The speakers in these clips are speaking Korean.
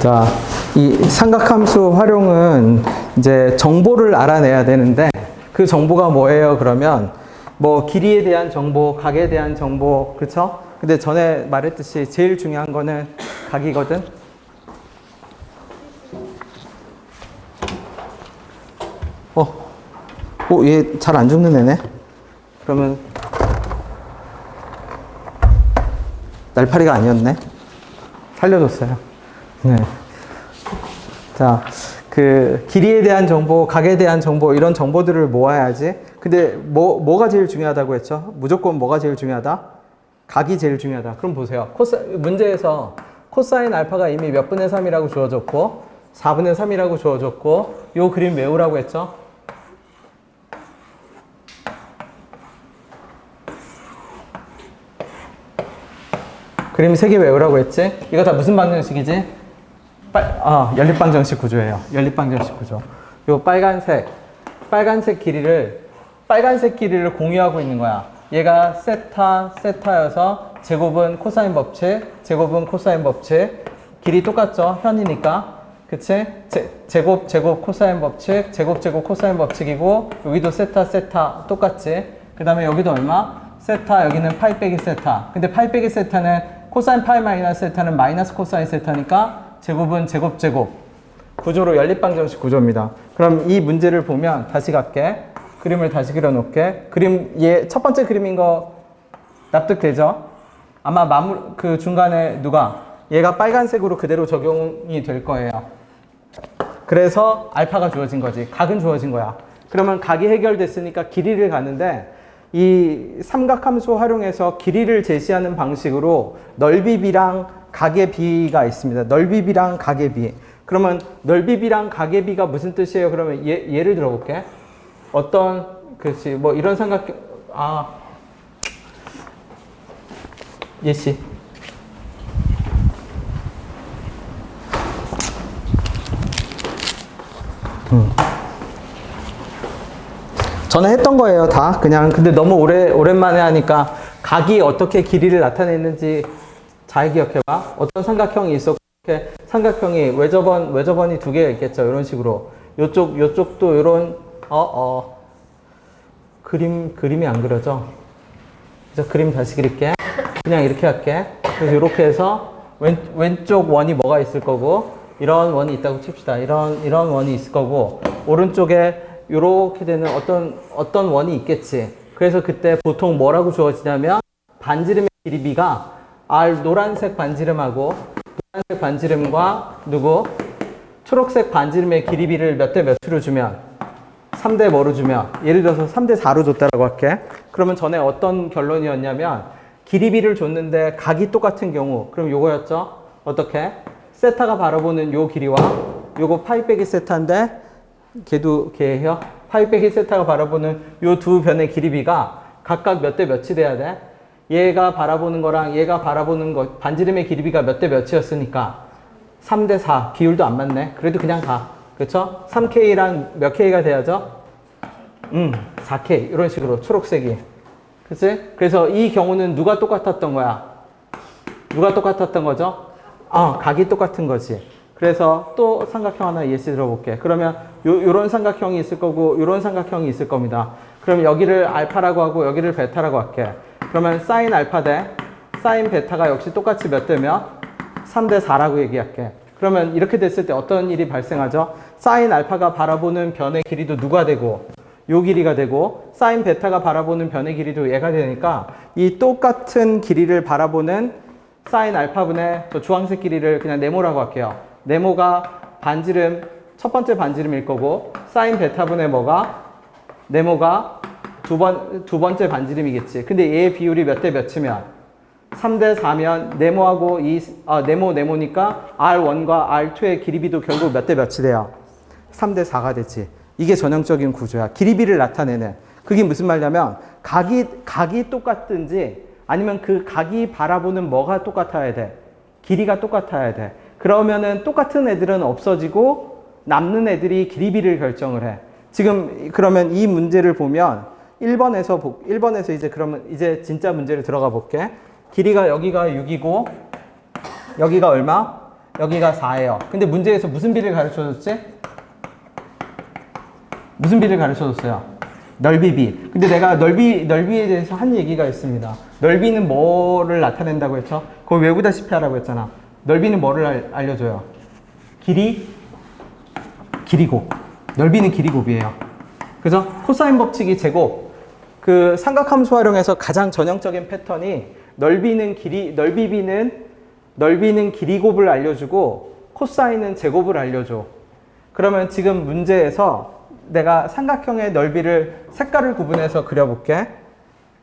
자, 이 삼각함수 활용은 이제 정보를 알아내야 되는데 그 정보가 뭐예요? 그러면 뭐 길이에 대한 정보, 각에 대한 정보, 그쵸? 근데 전에 말했듯이 제일 중요한 거는 각이거든. 얘 잘 안 죽는 애네. 그러면 날파리가 아니었네. 살려줬어요. 네. 자, 그 길이에 대한 정보, 각에 대한 정보 이런 정보들을 모아야지. 근데 뭐가 제일 중요하다고 했죠? 무조건 뭐가 제일 중요하다? 각이 제일 중요하다. 그럼 보세요. 문제에서 코사인 알파가 이미 몇 분의 3이라고 주어졌고 4분의 3이라고 주어졌고 요 그림 외우라고 했죠? 그림 3개 외우라고 했지? 이거 다 무슨 방정식이지? 연립방정식 구조예요. 연립방정식 구조. 요 빨간색 길이를 공유하고 있는 거야. 얘가 세타여서 제곱은 코사인 법칙, 길이 똑같죠? 현이니까. 그치? 제곱 코사인 법칙, 제곱 코사인 법칙이고, 여기도 세타 똑같지? 그 다음에 여기도 얼마? 세타, 여기는 파이 빼기 세타. 근데 파이 빼기 세타는 코사인 파이 마이너스 세타는 마이너스 코사인 세타니까 제곱은 제곱 구조로 연립방정식 구조입니다. 그럼 이 문제를 보면 다시 갈게. 그림을 다시 그려놓을게. 얘 첫 번째 그림인 거 납득되죠? 아마 그 중간에 얘가 빨간색으로 그대로 적용이 될 거예요. 그래서 알파가 주어진 거지. 각은 주어진 거야. 그러면 각이 해결됐으니까 길이를 가는데 이 삼각함수 활용해서 길이를 제시하는 방식으로 넓이비랑 각의 비가 있습니다. 넓이비랑 각의 비. 그러면 넓이비랑 각의 비가 무슨 뜻이에요? 그러면 예를 들어볼게. 그렇지, 뭐 이런 예시. 전에 했던 거예요, 다. 그냥, 근데 너무 오랜만에 하니까 각이 어떻게 길이를 나타냈는지 잘 기억해봐. 어떤 삼각형이 있었고, 이렇게 삼각형이 외접원이 2개가 있겠죠. 이런 식으로. 요쪽도 이런, 그림이 안 그려져. 그래서 그림 다시 그릴게. 그냥 이렇게 할게. 그래서 이렇게 해서 왼쪽 원이 뭐가 있을 거고, 이런 원이 있다고 칩시다. 이런 원이 있을 거고, 오른쪽에 이렇게 되는 어떤 원이 있겠지. 그래서 그때 보통 뭐라고 주어지냐면 반지름의 길이비가 노란색 반지름하고 노란색 반지름과 초록색 반지름의 길이비를 몇 대 몇으로 주면 3대 뭐로 주면 예를 들어서 3대 4로 줬다라고 할게. 그러면 전에 어떤 결론이었냐면 길이비를 줬는데 각이 똑같은 경우 그럼 요거였죠. 어떻게? 세타가 바라보는 요 길이와 요거 파이 빼기 세타인데 걔도 걔예요. 파이 빼기 세타가 바라보는 요 두 변의 길이비가 각각 몇 대 몇이 돼야 돼? 얘가 바라보는 거랑 얘가 바라보는 거 반지름의 길이비가 몇 대 몇이었으니까 3대 4 비율도 안 맞네. 그래도 그냥 가. 그쵸? 3K랑 몇 K가 돼야죠? 4K 이런 식으로 초록색이. 그치? 그래서 이 경우는 누가 똑같았던 거야? 누가 똑같았던 거죠? 각이 똑같은 거지. 그래서 또 삼각형 하나 예시 들어볼게. 그러면 요런 삼각형이 있을 거고 요런 삼각형이 있을 겁니다. 그럼 여기를 알파라고 하고 여기를 베타라고 할게. 그러면 사인 알파 대 사인 베타가 역시 똑같이 몇 대 몇? 3대 4라고 얘기할게. 그러면 이렇게 됐을 때 어떤 일이 발생하죠? 사인 알파가 바라보는 변의 길이도 누가 되고 요 길이가 되고 사인 베타가 바라보는 변의 길이도 얘가 되니까 이 똑같은 길이를 바라보는 사인 알파분의 저 주황색 길이를 그냥 네모라고 할게요. 네모가 첫 번째 반지름일 거고 사인 베타분의 네모가 두 번째 반지름이겠지. 근데 얘의 비율이 몇 대 몇이면 3대 4면 네모니까 R1과 R2의 길이비도 결국 몇 대 몇이 돼요? 3대 4가 되지. 이게 전형적인 구조야. 길이비를 나타내는. 그게 무슨 말이냐면 각이 똑같든지 아니면 그 각이 바라보는 뭐가 똑같아야 돼? 길이가 똑같아야 돼. 그러면은 똑같은 애들은 없어지고 남는 애들이 길이비를 결정을 해. 지금 그러면 이 문제를 보면 1번에서 이제 진짜 문제를 들어가 볼게. 길이가 여기가 6이고 여기가 얼마? 여기가 4예요. 근데 문제에서 무슨 비를 가르쳐줬지? 무슨 비를 가르쳐줬어요? 넓이비. 근데 내가 넓이에 대해서 한 얘기가 있습니다. 넓이는 뭐를 나타낸다고 했죠? 거기 외우다시피 하라고 했잖아. 넓이는 뭐를 알려줘요? 길이곱. 넓이는 길이곱이에요. 그죠? 코사인 법칙이 제곱. 그 삼각함수 활용해서 가장 전형적인 패턴이 넓이는 길이곱을 알려주고 코사인은 제곱을 알려줘. 그러면 지금 문제에서 내가 삼각형의 넓이를 색깔을 구분해서 그려볼게.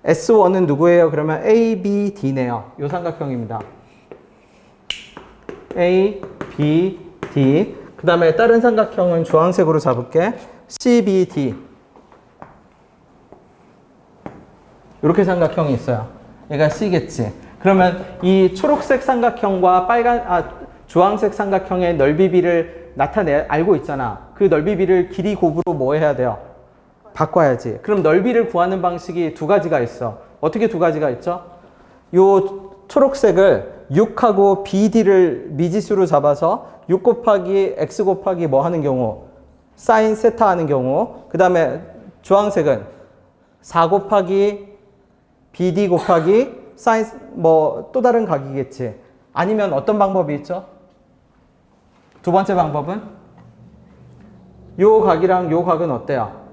S1은 누구예요? 그러면 A, B, D네요. 이 삼각형입니다. A, B, D. 그 다음에 다른 삼각형은 주황색으로 잡을게. C, B, D. 이렇게 삼각형이 있어요. 얘가 C겠지. 그러면 이 초록색 삼각형과 주황색 삼각형의 넓이비를 알고 있잖아. 그 넓이비를 길이곱으로 뭐 해야 돼요? 바꿔야지. 그럼 넓이를 구하는 방식이 두 가지가 있어. 어떻게 두 가지가 있죠? 요 초록색을 6하고 BD를 미지수로 잡아서 6 곱하기 X 곱하기 뭐 하는 경우? 사인 세타 하는 경우. 그 다음에 주황색은 4 곱하기 BD 곱하기 사인 뭐 또 다른 각이겠지. 아니면 어떤 방법이 있죠? 두 번째 방법은 요 각이랑 요 각은 어때요?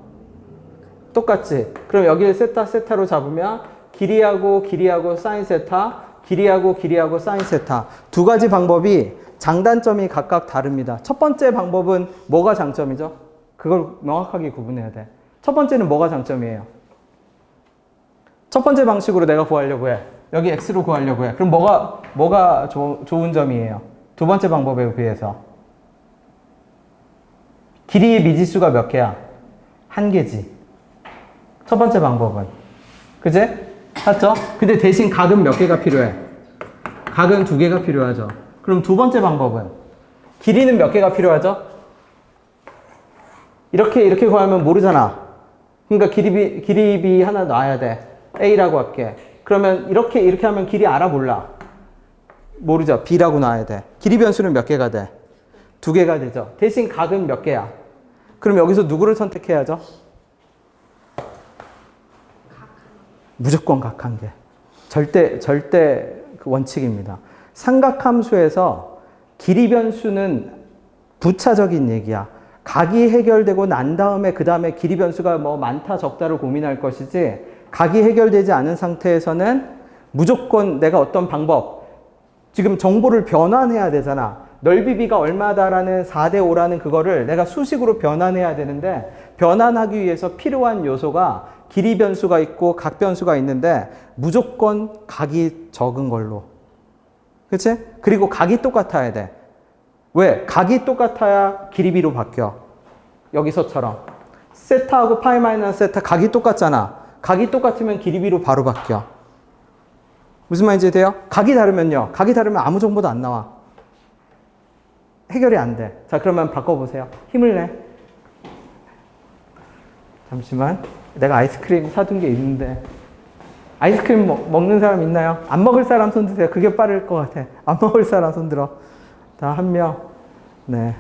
똑같지? 그럼 여기를 세타로 잡으면 길이하고 사인 세타, 길이하고 사인 세타. 두 가지 방법이 장단점이 각각 다릅니다. 첫 번째 방법은 뭐가 장점이죠? 그걸 명확하게 구분해야 돼. 첫 번째는 뭐가 장점이에요? 첫 번째 방식으로 내가 구하려고 해. 여기 x로 구하려고 해. 그럼 뭐가 좋은 점이에요? 두 번째 방법에 비해서. 길이의 미지수가 몇 개야? 한 개지. 첫 번째 방법은. 그제? 맞죠? 근데 대신 각은 몇 개가 필요해? 각은 2개가 필요하죠. 그럼 두 번째 방법은? 길이는 몇 개가 필요하죠? 이렇게 구하면 모르잖아. 그러니까 길이비 하나 놔야 돼. A라고 할게. 그러면 이렇게 하면 길이 알아 몰라? 모르죠. B라고 놔야 돼. 길이 변수는 몇 개가 돼? 2개가 되죠. 대신 각은 몇 개야? 그럼 여기서 누구를 선택해야죠? 무조건 각 한 개. 절대 그 원칙입니다. 삼각함수에서 길이 변수는 부차적인 얘기야. 각이 해결되고 난 다음에 그 다음에 길이 변수가 뭐 많다 적다를 고민할 것이지, 각이 해결되지 않은 상태에서는 무조건 내가 어떤 방법, 지금 정보를 변환해야 되잖아. 넓이비가 얼마다라는 4대 5라는 그거를 내가 수식으로 변환해야 되는데, 변환하기 위해서 필요한 요소가 길이 변수가 있고 각 변수가 있는데 무조건 각이 적은 걸로. 그치? 그리고 각이 똑같아야 돼. 왜? 각이 똑같아야 길이비로 바뀌어. 여기서처럼. 세타하고 파이 마이너스 세타 각이 똑같잖아. 각이 똑같으면 길이비로 바로 바뀌어. 무슨 말인지 돼요? 각이 다르면요. 각이 다르면 아무 정보도 안 나와. 해결이 안 돼. 자, 그러면 바꿔보세요. 힘을 내. 잠시만. 내가 아이스크림 사둔 게 있는데. 아이스크림 먹는 사람 있나요? 안 먹을 사람 손 드세요. 그게 빠를 것 같아. 안 먹을 사람 손 들어. 다 한 명. 네.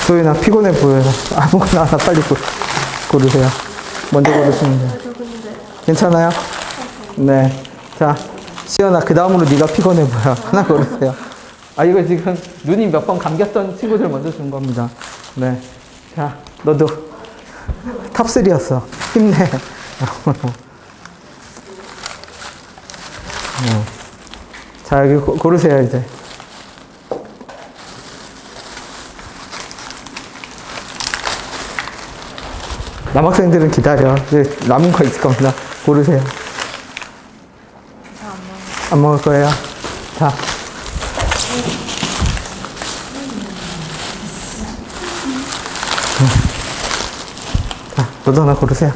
소윤아 피곤해 보여요. 아무거나 하나 빨리 고르세요. 먼저 고르시면 돼요. 괜찮아요? 네. 자, 시연아 그 다음으로 네가 피곤해 보여. 하나 고르세요. 아, 이거 지금 눈이 몇 번 감겼던 친구들 먼저 준 겁니다. 네. 자, 너도 탑3였어. 힘내. 자, 여기 고르세요 이제. 남학생들은 기다려. 남은 거 있을 겁니다. 고르세요. 안 먹을 거예요. 자. 너도 하나 고르세요.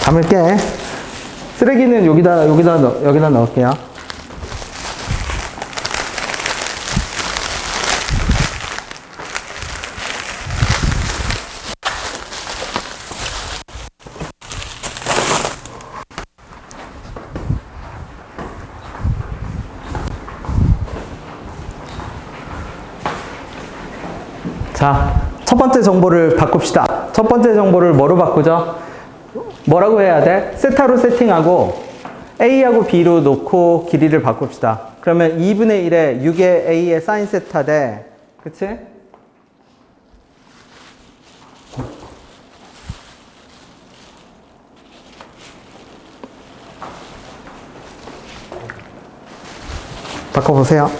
담을게. 쓰레기는 여기다 넣을게요. 자, 첫 번째 정보를 바꿉시다. 첫 번째 정보를 뭐로 바꾸죠? 뭐라고 해야 돼? 세타로 세팅하고 A하고 B로 놓고 길이를 바꿉시다. 그러면 2분의 1에 6의 A의 사인 세타 대, 그치? 바꿔보세요.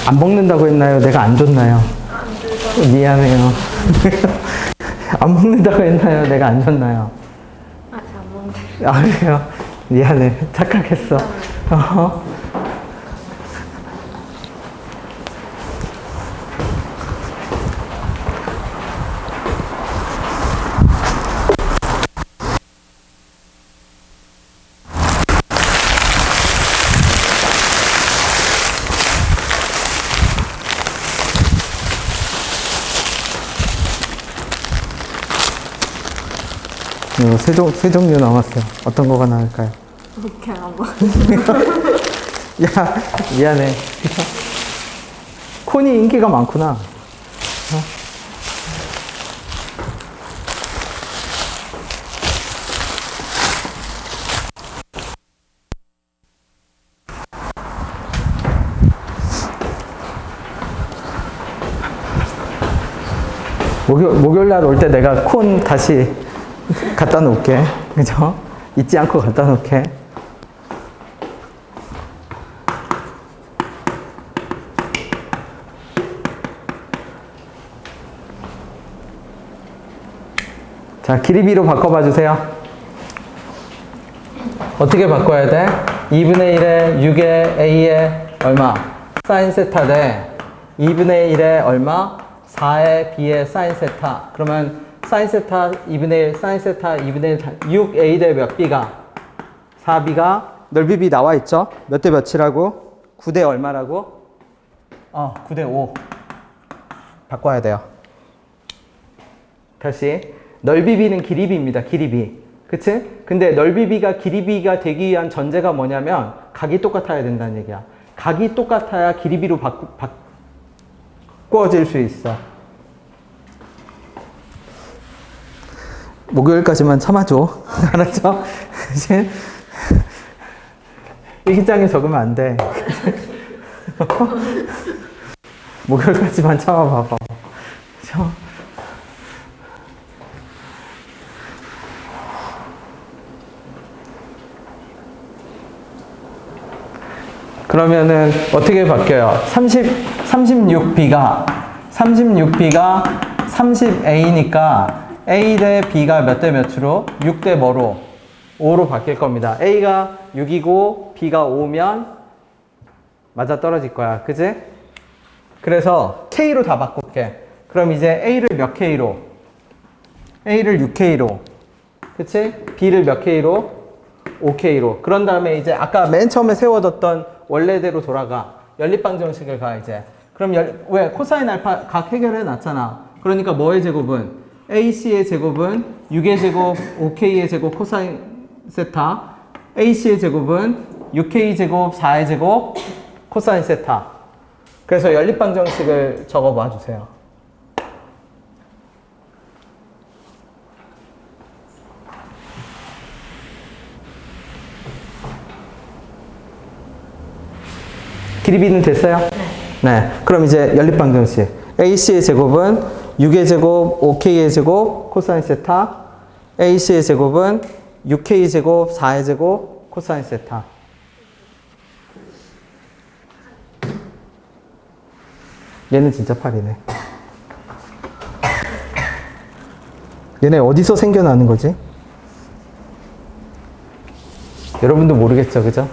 안 먹는다고 했나요? 내가 안 줬나요? 미안해요. 안 먹는다고 했나요? 내가 안 줬나요? 잘 먹는데. 아, 그래요? 미안해. 착각했어. 세 종류 남았어요. 어떤 거가 나을까요? 그렇게 안 먹어. 야, 미안해. 콘이 인기가 많구나. 목요일날 올 때 내가 콘 다시 갖다 놓을게. 그죠? 잊지 않고 갖다 놓을게. 자, 길이비로 바꿔봐 주세요. 어떻게 바꿔야 돼? 2분의 1에 6의 A에 얼마? 사인 세타 대 2분의 1에 얼마? 4의 B의 사인 세타. 그러면 사인 세타 2분의 1, 사인 세타 2분의 1, 6A 대 몇 B가? 4B가 넓이 B 나와 있죠? 몇 대 몇이라고? 9대 얼마라고? 9대 5. 바꿔야 돼요. 다시. 넓이 B는 길이 B입니다. 길이 B. 그치? 근데 넓이 B가 길이 B가 되기 위한 전제가 뭐냐면 각이 똑같아야 된다는 얘기야. 각이 똑같아야 길이 B로 바꿔질 수 있어. 목요일까지만 참아줘. 알았죠? 이제 일기장에 적으면 안 돼. 목요일까지만 참아봐봐. 그죠? 그러면은 어떻게 바뀌어요? 36B가 30A니까 A 대 B가 몇 대 몇으로? 6 대 뭐로? 5로 바뀔 겁니다. A가 6이고 B가 5면 맞아 떨어질 거야. 그지? 그래서 K로 다 바꿀게. 그럼 이제 A를 몇 K로? A를 6K로. 그치? B를 몇 K로? 5K로. 그런 다음에 이제 아까 맨 처음에 세워뒀던 원래대로 돌아가. 연립방정식을 가 이제. 그럼 왜? 코사인 알파 각 해결해 놨잖아. 그러니까 뭐의 제곱은? AC의 제곱은 6의 제곱, 5K의 제곱 코사인 세타. AC의 제곱은 6K 제곱, 4의 제곱 코사인 세타. 그래서 연립방정식을 적어봐 주세요. 길이 B는 됐어요? 네. 그럼 이제 연립방정식. AC의 제곱은 6의 제곱, 5K의 제곱, 코사인 세타. AC의 제곱은 6K 제곱, 4의 제곱, 코사인 세타. 얘는 진짜 8이네. 얘네 어디서 생겨나는 거지? 여러분도 모르겠죠, 그죠?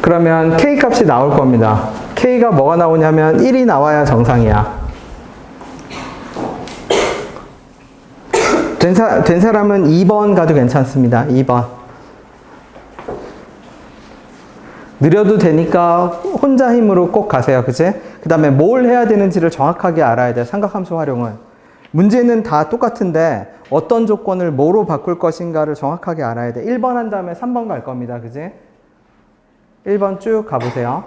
그러면 K 값이 나올 겁니다. K가 뭐가 나오냐면 1이 나와야 정상이야. 된 사람은 2번 가도 괜찮습니다. 2번. 느려도 되니까 혼자 힘으로 꼭 가세요. 그치? 그 다음에 뭘 해야 되는지를 정확하게 알아야 돼요. 삼각함수 활용은. 문제는 다 똑같은데 어떤 조건을 뭐로 바꿀 것인가를 정확하게 알아야 돼. 1번 한 다음에 3번 갈 겁니다. 그치? 1번 쭉 가보세요.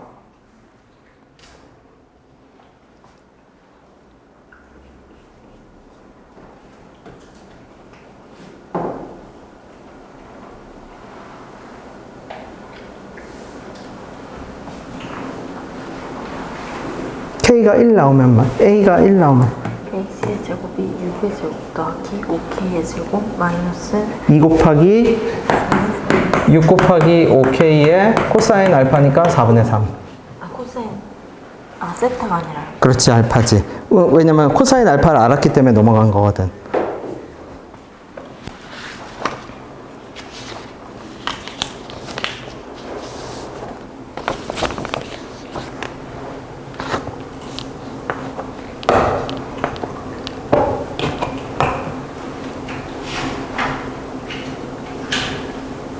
K가 1 나오면, A가 1 나오면 A의 제곱이 6의 제곱 더하기 5K의 제곱 마이너스 2 곱하기 6 곱하기 5K의 코사인 알파니까 4분의 3. 코사인 세타가 아니라 그렇지, 알파지. 왜냐면 코사인 알파를 알았기 때문에 넘어간 거거든.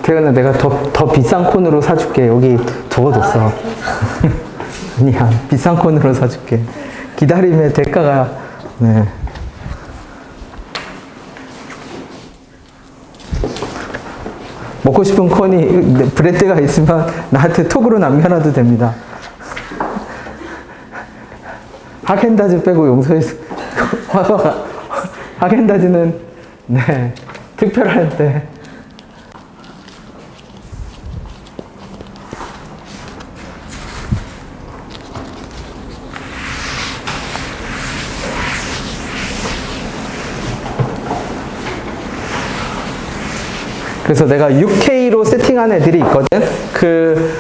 태연아, 내가 더 비싼 콘으로 사줄게. 여기 적어뒀어. 아니야, 비싼 콘으로 사줄게. 기다림의 대가가, 네. 먹고 싶은 콘이 브랜드가 있으면 나한테 톡으로 남겨놔도 됩니다. 하겐다즈 빼고 용서해서. 하겐다즈는, 네, 특별한데. 그래서 내가 6K로 세팅한 애들이 있거든? 그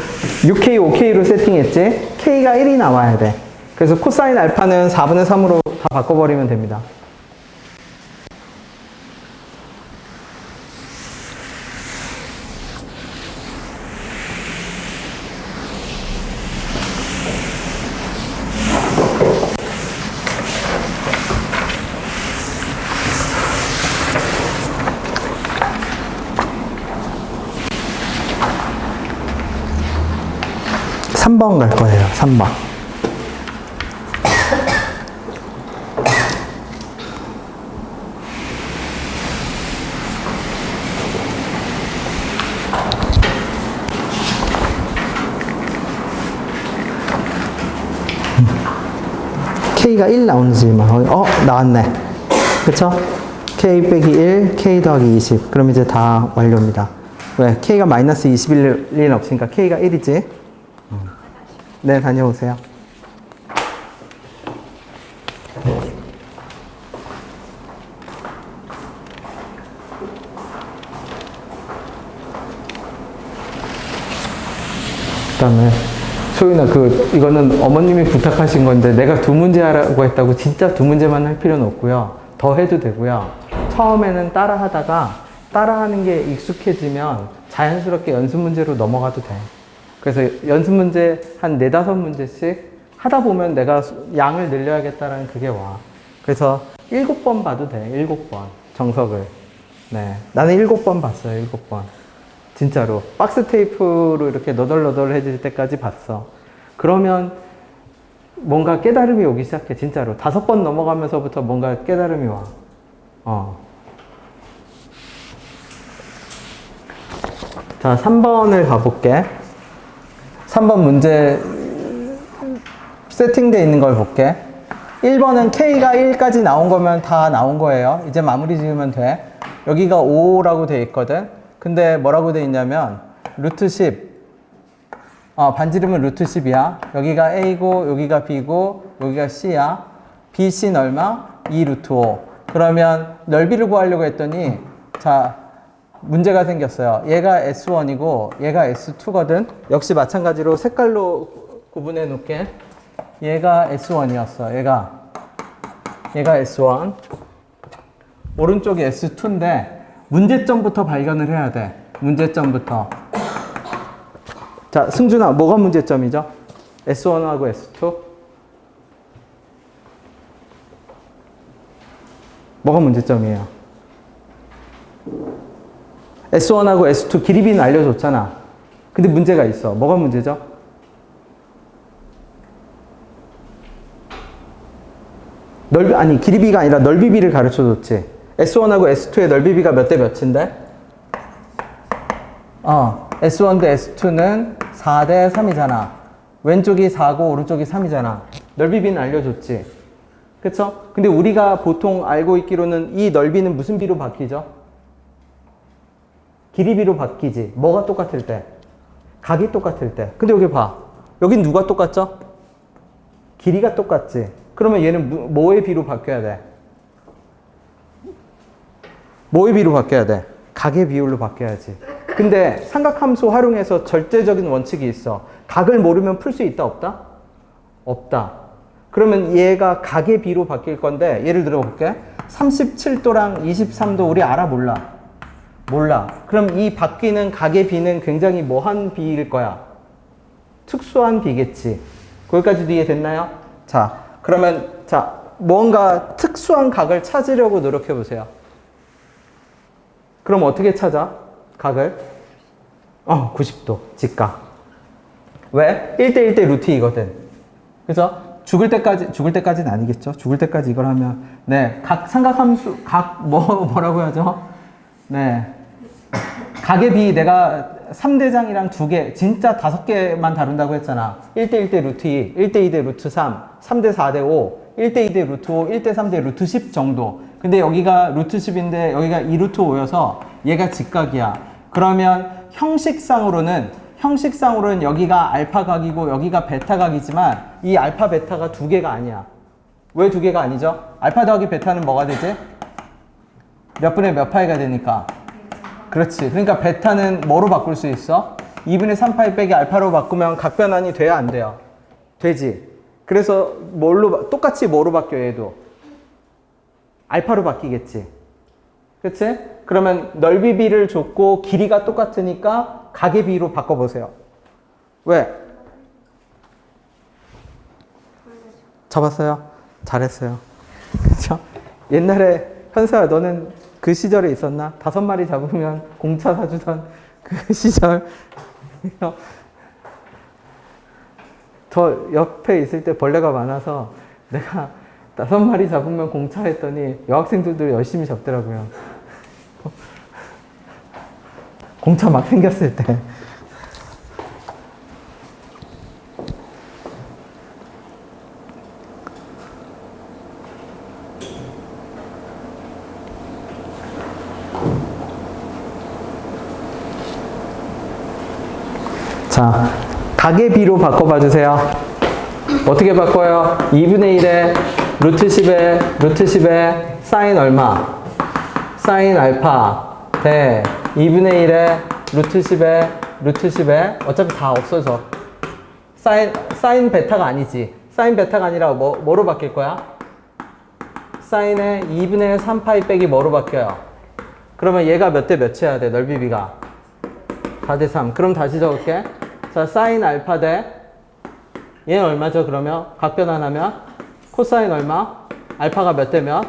6K, 5K로 세팅했지? K가 1이 나와야 돼. 그래서 코사인 알파는 4분의 3으로 다 바꿔버리면 됩니다. 삼 번 갈 거예요. 3번. K가 1 나오는지만, 나왔네. 그쵸? K 빼기 1, K 더하기 20. 그럼 이제 다 완료입니다. 왜? K가 마이너스 21일 리는 없으니까 K가 1이지? 네, 다녀오세요. 그 다음에 소윤아, 이거는 어머님이 부탁하신 건데 내가 두 문제 하라고 했다고 진짜 두 문제만 할 필요는 없고요. 더 해도 되고요. 처음에는 따라 하다가 따라하는 게 익숙해지면 자연스럽게 연습 문제로 넘어가도 돼. 그래서 연습 문제 한 4, 5문제씩 하다 보면 내가 양을 늘려야겠다라는 그게 와. 그래서 7번 봐도 돼. 7번 정석을. 네, 나는 7번 봤어요. 7번. 진짜로. 박스 테이프로 이렇게 너덜너덜해질 때까지 봤어. 그러면 뭔가 깨달음이 오기 시작해. 진짜로. 5번 넘어가면서부터 뭔가 깨달음이 와. 자, 3번을 가볼게. 3번 문제 세팅되어 있는 걸 볼게. 1번은 K가 1까지 나온 거면 다 나온 거예요. 이제 마무리 지으면 돼. 여기가 5라고 되어 있거든. 근데 뭐라고 되어 있냐면 루트 10. 반지름은 루트 10이야. 여기가 A고 여기가 B고 여기가 C야. BC는 얼마? 2 루트 5. 그러면 넓이를 구하려고 했더니 자, 문제가 생겼어요. 얘가 S1이고 얘가 S2거든. 역시 마찬가지로 색깔로 구분해 놓을게. 얘가 S1이었어. 얘가 S1. 오른쪽이 S2인데 문제점부터 발견을 해야 돼. 문제점부터. 자, 승준아, 뭐가 문제점이죠? S1하고 S2? 뭐가 문제점이에요? S1하고 S2 길이비는 알려줬잖아. 근데 문제가 있어. 뭐가 문제죠? 길이비가 아니라 넓이비를 가르쳐줬지. S1하고 S2의 넓이비가 몇 대 몇인데? S1 대 S2는 4 대 3이잖아. 왼쪽이 4고 오른쪽이 3이잖아. 넓이비는 알려줬지. 그쵸? 근데 우리가 보통 알고 있기로는 이 넓이는 무슨 비로 바뀌죠? 길이비로 바뀌지. 뭐가 똑같을 때? 각이 똑같을 때. 근데 여기 봐. 여긴 누가 똑같죠? 길이가 똑같지. 그러면 얘는 뭐의 비로 바뀌어야 돼? 뭐의 비로 바뀌어야 돼? 각의 비율로 바뀌어야지. 근데 삼각함수 활용해서 절대적인 원칙이 있어. 각을 모르면 풀 수 있다, 없다? 없다. 그러면 얘가 각의 비로 바뀔 건데 예를 들어 볼게. 37도랑 23도 우리 알아, 몰라? 몰라. 그럼 이 바뀌는 각의 비는 굉장히 뭐한 비일 거야? 특수한 비겠지. 거기까지도 이해됐나요? 자, 그러면 뭔가 특수한 각을 찾으려고 노력해 보세요. 그럼 어떻게 찾아? 각을? 90도. 직각. 왜? 1대1대 루트 2거든. 그래서 죽을 때까지는 아니겠죠? 죽을 때까지 이걸 하면, 네. 삼각함수, 뭐라고 하죠? 네. 각의 비 내가 3대장이랑 2개, 진짜 5개만 다룬다고 했잖아. 1대1대 루트 2, 1대2대 루트 3, 3대 4대 5, 1대2대 루트 5, 1대 3대 루트 10 정도. 근데 여기가 루트 10인데 여기가 2 루트 5여서 얘가 직각이야. 그러면 형식상으로는 여기가 알파 각이고 여기가 베타 각이지만 이 알파 베타가 2개가 아니야. 왜 2개가 아니죠? 알파 더하기 베타는 뭐가 되지? 몇 분의 몇 파이가 되니까. 그렇지. 그러니까 베타는 뭐로 바꿀 수 있어? 2분의 3파이 빼기 알파로 바꾸면 각변환이 돼야 안 돼요? 되지. 그래서 똑같이 뭐로 바뀌어 얘도? 알파로 바뀌겠지. 그치? 그러면 넓이 비를 줬고 길이가 똑같으니까 각의 비로 바꿔보세요. 왜? 잡았어요? 잘했어요. 그쵸? 옛날에 현서야 너는 그 시절에 있었나? 5마리 잡으면 공차 사주던 그 시절. 저 옆에 있을 때 벌레가 많아서 내가 5마리 잡으면 공차 했더니 여학생들도 열심히 잡더라고요. 공차 막 생겼을 때. 자, 각의 비로 바꿔봐 주세요. 어떻게 바꿔요? 2분의 1에 루트 10에 사인 얼마? 사인 알파 대 2분의 1에 루트 10에 어차피 다 없어져. 사인 베타가 아니지. 사인 베타가 아니라 뭐로 바뀔 거야? 사인에 2분의 3파이 빼기 뭐로 바뀌어요? 그러면 얘가 몇 대 몇이어야 돼? 넓이비가 4대 3. 그럼 다시 적을게. 자, 사인 알파 대 얘는 얼마죠? 그러면 각변환하면 코사인 얼마? 알파가 몇 대 몇?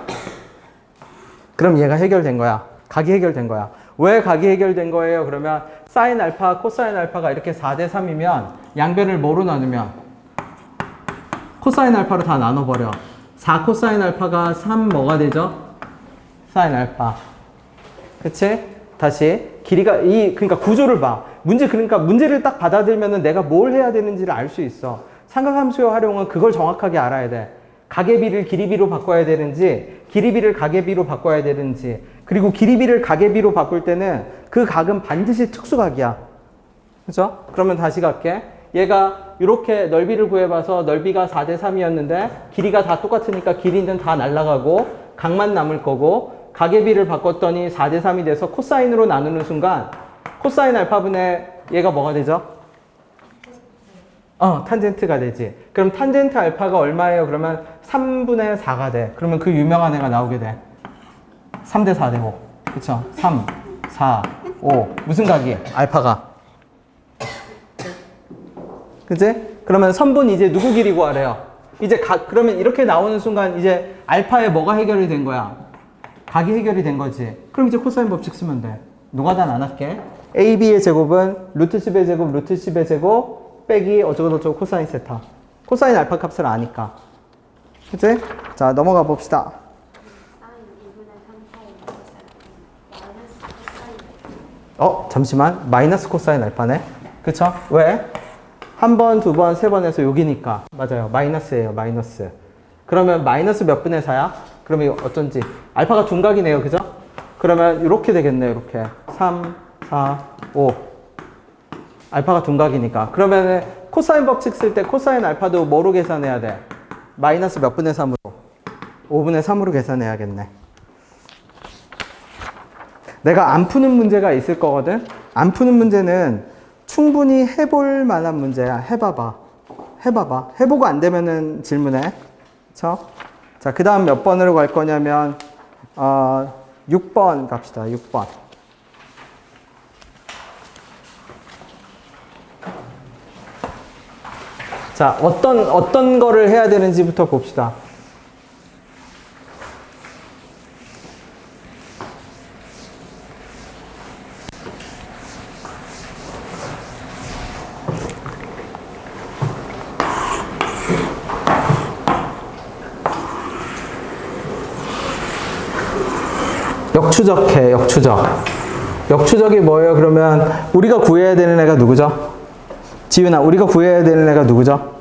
그럼 얘가 해결된 거야. 각이 해결된 거야. 왜 각이 해결된 거예요? 그러면 사인 알파, 코사인 알파가 이렇게 4대 3이면 양변을 뭐로 나누면 코사인 알파로 다 나눠버려. 4 코사인 알파가 3 뭐가 되죠? 사인 알파. 그치? 다시 길이가 그러니까 구조를 봐. 그러니까 문제를 딱 받아들면은 내가 뭘 해야 되는지를 알 수 있어. 삼각함수의 활용은 그걸 정확하게 알아야 돼. 가계비를 길이비로 바꿔야 되는지, 길이비를 가계비로 바꿔야 되는지, 그리고 길이비를 가계비로 바꿀 때는 그 각은 반드시 특수각이야. 그죠? 그러면 다시 갈게. 얘가 이렇게 넓이를 구해봐서 넓이가 4대 3이었는데 길이가 다 똑같으니까 길이는 다 날아가고 각만 남을 거고, 가계비를 바꿨더니 4대 3이 돼서 코사인으로 나누는 순간 코사인 알파분의 얘가 뭐가 되죠? 탄젠트가 되지. 그럼 탄젠트 알파가 얼마예요? 그러면 3분의 4가 돼. 그러면 그 유명한 애가 나오게 돼. 3대 4대 5. 그쵸? 3, 4, 5. 무슨 각이? 알파가. 그치? 그러면 선분 이제 누구 길이 구하래요? 이제 그러면 이렇게 나오는 순간 이제 알파에 뭐가 해결이 된 거야? 각이 해결이 된 거지. 그럼 이제 코사인 법칙 쓰면 돼. 노가다 안 할게. AB의 제곱은 루트 10의 제곱, 루트 10의 제곱, 빼기 어쩌고저쩌고 코사인 세타. 코사인 알파 값을 아니까. 그치? 자, 넘어가 봅시다. 잠시만. 마이너스 코사인 알파네. 그쵸? 왜? 한 번, 두 번, 세 번 해서 여기니까. 맞아요. 마이너스예요. 마이너스. 그러면 마이너스 몇 분의 4야? 그러면 어쩐지. 알파가 둔각이네요. 그죠? 그러면 이렇게 되겠네요. 이렇게. 3, 4, 5. 알파가 둔각이니까. 그러면 코사인 법칙 쓸 때 코사인 알파도 뭐로 계산해야 돼? 마이너스 몇 분의 3으로? 5분의 3으로 계산해야겠네. 내가 안 푸는 문제가 있을 거거든? 안 푸는 문제는 충분히 해볼 만한 문제야. 해봐봐. 해보고 안 되면은 질문해. 그쵸? 자, 그 다음 몇 번으로 갈 거냐면, 6번 갑시다. 6번. 자, 어떤 거를 해야 되는지부터 봅시다. 역추적해, 역추적. 역추적이 뭐예요? 그러면 우리가 구해야 되는 애가 누구죠? 지윤아, 우리가 구해야 되는 애가 누구죠?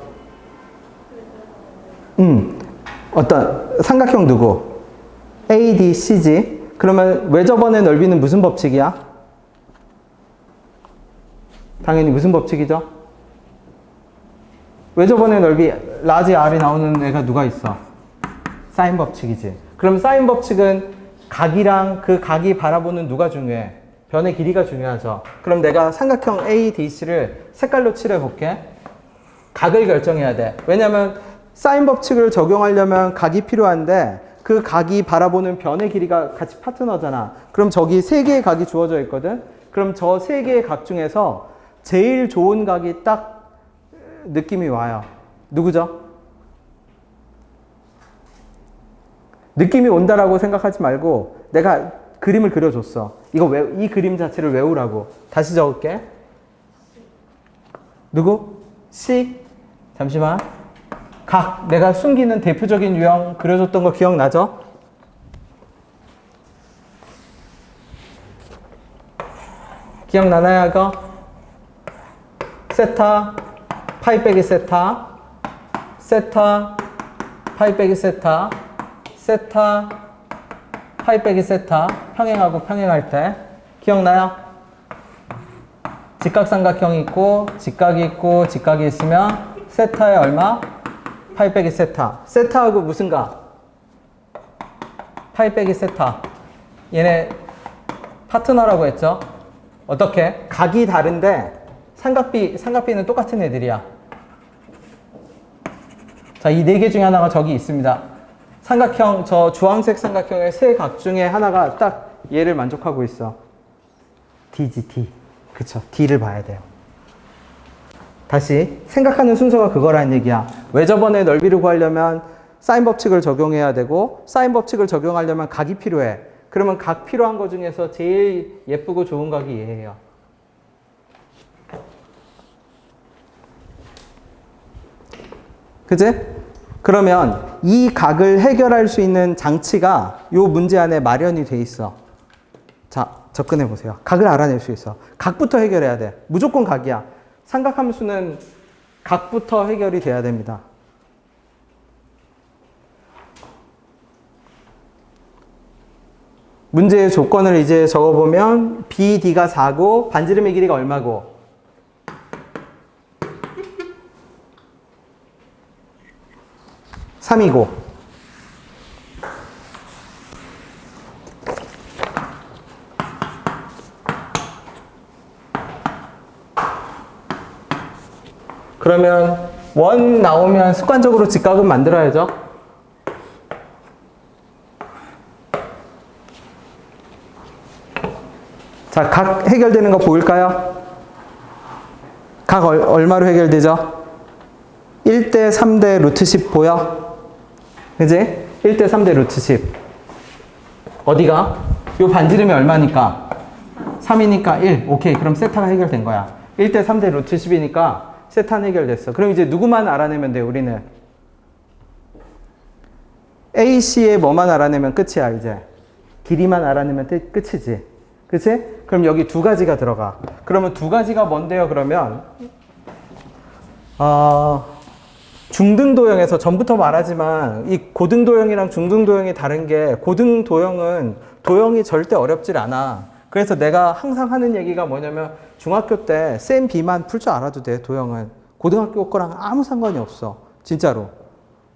어떤 삼각형 누구? ADC지. 그러면 외접원의 넓이는 무슨 법칙이야? 당연히 무슨 법칙이죠? 외접원의 넓이 라지 R이 나오는 애가 누가 있어? 사인 법칙이지. 그럼 사인 법칙은 각이랑 그 각이 바라보는 누가 중요해? 변의 길이가 중요하죠. 그럼 내가 삼각형 ADC를 색깔로 칠해 볼게. 각을 결정해야 돼. 왜냐면 사인 법칙을 적용하려면 각이 필요한데 그 각이 바라보는 변의 길이가 같이 파트너잖아. 그럼 저기 세 개의 각이 주어져 있거든. 그럼 저 세 개의 각 중에서 제일 좋은 각이 딱 느낌이 와요. 누구죠? 느낌이 온다라고 생각하지 말고 내가 그림을 그려줬어. 이 그림 자체를 외우라고. 다시 적을게. 누구? 식. 잠시만. 각. 내가 숨기는 대표적인 유형 그려줬던 거 기억나죠? 기억나나요, 이거? 세타, 파이 빼기 세타, 세타, 파이 빼기 세타, 세타, 파이 빼기 세타, 평행하고 평행할 때. 기억나요? 직각삼각형이 있고, 직각이 있고, 직각이 있으면 세타에 얼마? 파이 빼기 세타. 세타하고 무슨 각? 파이 빼기 세타. 얘네 파트너라고 했죠? 어떻게? 각이 다른데 삼각비는 똑같은 애들이야. 자, 이 네 개 중에 하나가 저기 있습니다. 삼각형, 저 주황색 삼각형의 세 각 중에 하나가 딱 얘를 만족하고 있어. D지, D. 그쵸. D를 봐야 돼요. 다시 생각하는 순서가 그거란 얘기야. 외접원의 넓이를 구하려면 사인 법칙을 적용해야 되고, 사인 법칙을 적용하려면 각이 필요해. 그러면 각 필요한 거 중에서 제일 예쁘고 좋은 각이 얘예요. 그지? 그러면 이 각을 해결할 수 있는 장치가 이 문제 안에 마련이 돼 있어. 자, 접근해 보세요. 각을 알아낼 수 있어. 각부터 해결해야 돼. 무조건 각이야. 삼각함수는 각부터 해결이 돼야 됩니다. 문제의 조건을 이제 적어보면 BD가 4고 반지름의 길이가 얼마고 3이고 그러면 원 나오면 습관적으로 직각은 만들어야죠. 자, 각 해결되는 거 보일까요? 각 얼마로 해결되죠? 1대 3대 루트 10 보여? 그지? 1대 3대 루트 10. 어디가? 요 반지름이 얼마니까? 3이니까 1. 오케이. 그럼 세타가 해결된 거야. 1대 3대 루트 10이니까 세타는 해결됐어. 그럼 이제 누구만 알아내면 돼, 우리는? AC의 뭐만 알아내면 끝이야, 이제. 길이만 알아내면 끝이지. 그치? 그럼 여기 두 가지가 들어가. 그러면 두 가지가 뭔데요, 그러면? 중등도형에서 전부터 말하지만 이 고등도형이랑 중등도형이 다른 게 고등도형은 도형이 절대 어렵질 않아. 그래서 내가 항상 하는 얘기가 뭐냐면 중학교 때 쌤 B만 풀 줄 알아도 돼, 도형은. 고등학교 거랑 아무 상관이 없어. 진짜로.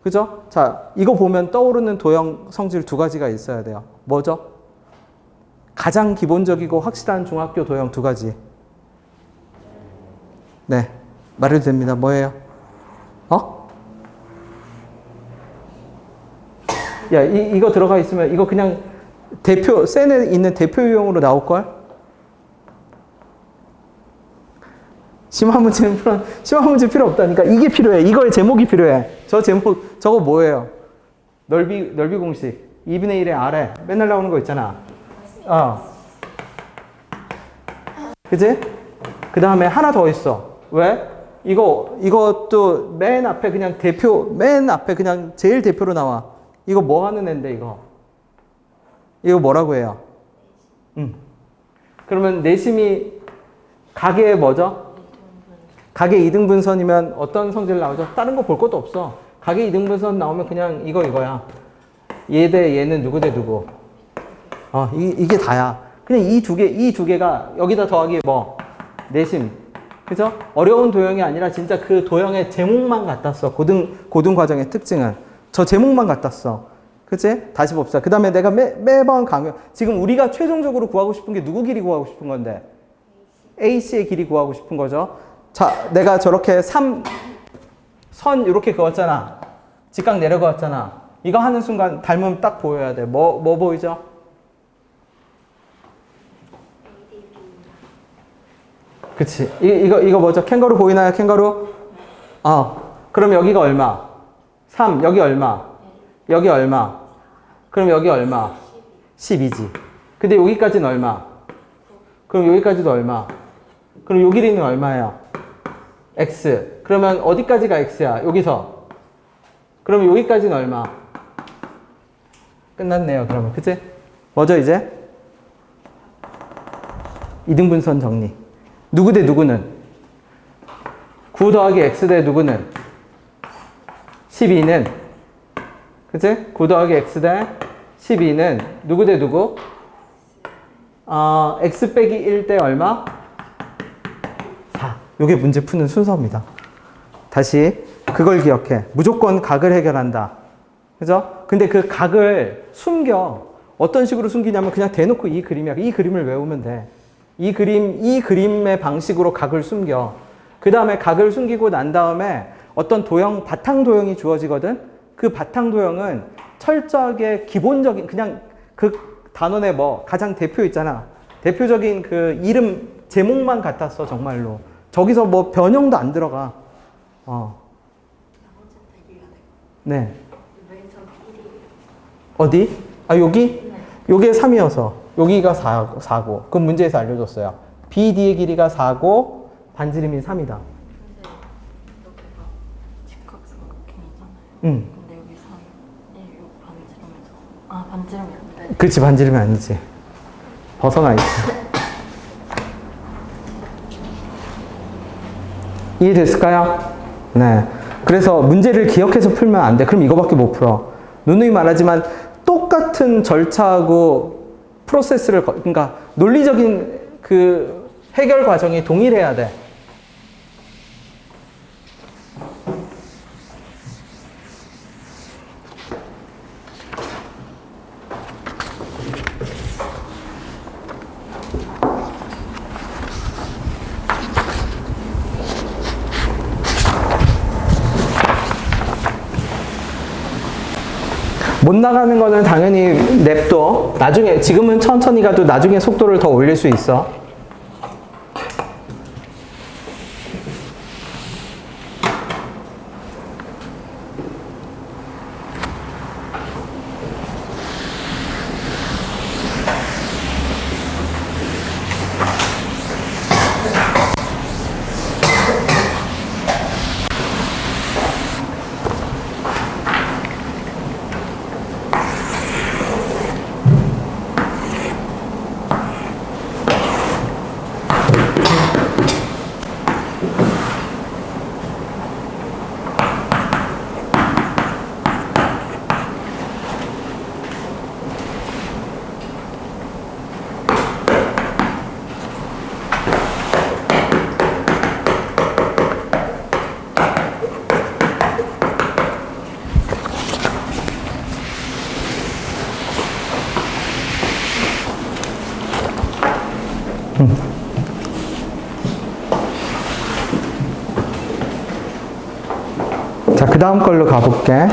그죠? 자, 이거 보면 떠오르는 도형 성질 두 가지가 있어야 돼요. 뭐죠? 가장 기본적이고 확실한 중학교 도형 두 가지. 네. 말해도 됩니다. 뭐예요? 야, 이거 들어가 있으면 이거 그냥 센에 있는 대표 유형으로 나올걸? 심화 문제 필요 없다니까. 이게 필요해. 이거의 제목이 필요해. 저거 뭐예요? 넓이 공식. 2분의 1의 R에 맨날 나오는 거 있잖아. 그지? 그 다음에 하나 더 있어. 왜? 이것도 맨 앞에 그냥 맨 앞에 그냥 제일 대표로 나와. 이거 뭐 하는 앤데, 이거? 이거 뭐라고 해요? 그러면 내심이 각의 뭐죠? 각의 이등분선이면 어떤 성질 나오죠? 다른 거 볼 것도 없어. 각의 이등분선 나오면 그냥 이거야. 얘 대 얘는 누구 대 누구. 이게 다야. 그냥 이 두 개가 여기다 더하기 뭐? 내심. 그죠? 어려운 도형이 아니라 진짜 그 도형의 제목만 갖다 써. 고등 과정의 특징은. 저 제목만 갖다 써. 그치? 다시 봅시다. 그 다음에 내가 매번 지금 우리가 최종적으로 구하고 싶은 게 누구 길이 구하고 싶은 건데? AC의 길이 구하고 싶은 거죠. 자, 내가 저렇게 선 이렇게 그었잖아. 직각 내려갔잖아. 이거 하는 순간 닮으면 딱 보여야 돼. 뭐 보이죠? 그치. 이거 뭐죠? 캥거루 보이나요? 캥거루? 그럼 여기가 얼마? 3. 여기 얼마? 여기 얼마? 그럼 여기 얼마? 12지. 근데 여기까지는 얼마? 그럼 여기까지도 얼마? 그럼 요 길이는 얼마야? X. 그러면 어디까지가 X야? 여기서. 그럼 여기까지는 얼마? 끝났네요, 그러면. 그치? 뭐죠, 이제? 이등분선 정리. 누구 대 누구는? 9 더하기 X 대 누구는? 12는? 그치? 9 더하기 X 대 12는 누구 대 누구? X 빼기 1 대 얼마? 4. 요게 문제 푸는 순서입니다. 다시 그걸 기억해. 무조건 각을 해결한다. 그죠? 근데 그 각을 숨겨. 어떤 식으로 숨기냐면 그냥 대놓고 이 그림이야. 이 그림을 외우면 돼. 이 그림의 방식으로 각을 숨겨. 그 다음에 각을 숨기고 난 다음에 어떤 도형, 바탕 도형이 주어지거든? 그 바탕 도형은 철저하게 기본적인, 그냥 그 단원의 가장 대표 있잖아. 대표적인 그 이름, 제목만 갖다 써, 정말로. 저기서 변형도 안 들어가. 네. 어디? 여기? 요게 3이어서. 여기가 4고. 그럼 문제에서 알려줬어요. BD의 길이가 4고, 반지름이 3이다. 근데 여기서 1, 6 반지름에서 반지름이 안 돼. 그렇지, 반지름이 아니지. 벗어나 있어. 이해됐을까요? 네. 그래서 문제를 기억해서 풀면 안 돼. 그럼 이거밖에 못 풀어. 누누이 말하지만 똑같은 절차하고 프로세스를, 그러니까 논리적인 그 해결 과정이 동일해야 돼. 못 나가는 거는 당연히 냅둬. 나중에, 지금은 천천히 가도 나중에 속도를 더 올릴 수 있어. 자, 그 다음 걸로 가볼게.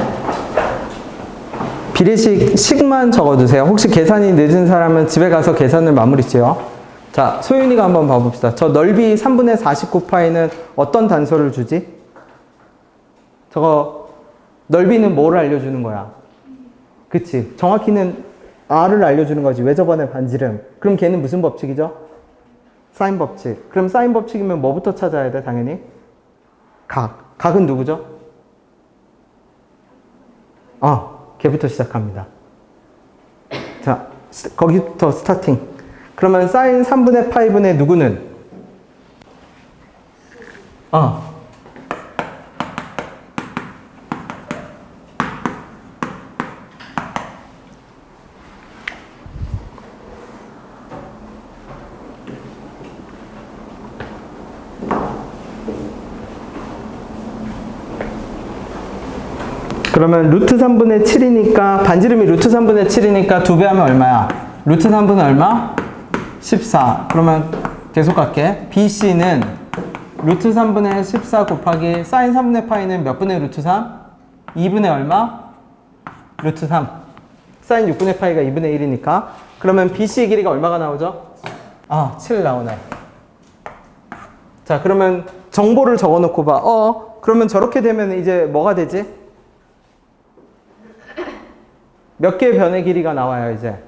비례식만 적어두세요. 혹시 계산이 늦은 사람은 집에 가서 계산을 마무리 지어. 자, 소윤이가 한번 봐봅시다. 저 넓이 3분의 49파이는 어떤 단서를 주지? 저거 넓이는 뭐를 알려주는 거야? 그치? 정확히는 R을 알려주는 거지. 왜 저번에 반지름? 그럼 걔는 무슨 법칙이죠? 사인 법칙. 그럼 사인 법칙이면 뭐부터 찾아야 돼? 당연히 각. 각은 누구죠? 걔부터 시작합니다. 자, 거기부터 스타팅. 그러면 사인 3분의 파이분의 누구는? 그러면 루트 3분의 7이니까, 반지름이 루트 3분의 7이니까 2배 하면 얼마야? 루트 3분의 얼마? 14. 그러면 계속 갈게. BC는 루트 3분의 14 곱하기 사인 3분의 파이는 몇 분의 루트 3? 2분의 얼마? 루트 3. 사인 6분의 파이가 2분의 1이니까. 그러면 BC의 길이가 얼마가 나오죠? 7 나오네. 자, 그러면 정보를 적어 놓고 봐. 그러면 저렇게 되면 이제 뭐가 되지? 몇 개의 변의 길이가 나와요, 이제?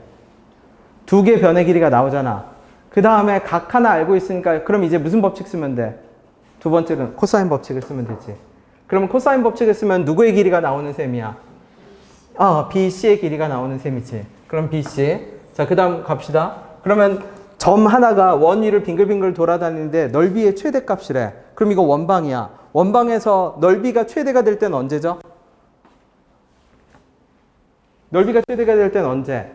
2개의 변의 길이가 나오잖아. 그 다음에 각 하나 알고 있으니까, 그럼 이제 무슨 법칙 쓰면 돼? 두 번째는 코사인 법칙을 쓰면 되지. 그러면 코사인 법칙을 쓰면 누구의 길이가 나오는 셈이야? BC의 길이가 나오는 셈이지. 그럼 BC. 자, 그 다음 갑시다. 그러면 점 하나가 원 위를 빙글빙글 돌아다니는데 넓이의 최대값이래. 그럼 이거 원방이야. 원방에서 넓이가 최대가 될 때는 언제죠? 넓이가 최대가 될 때는 언제?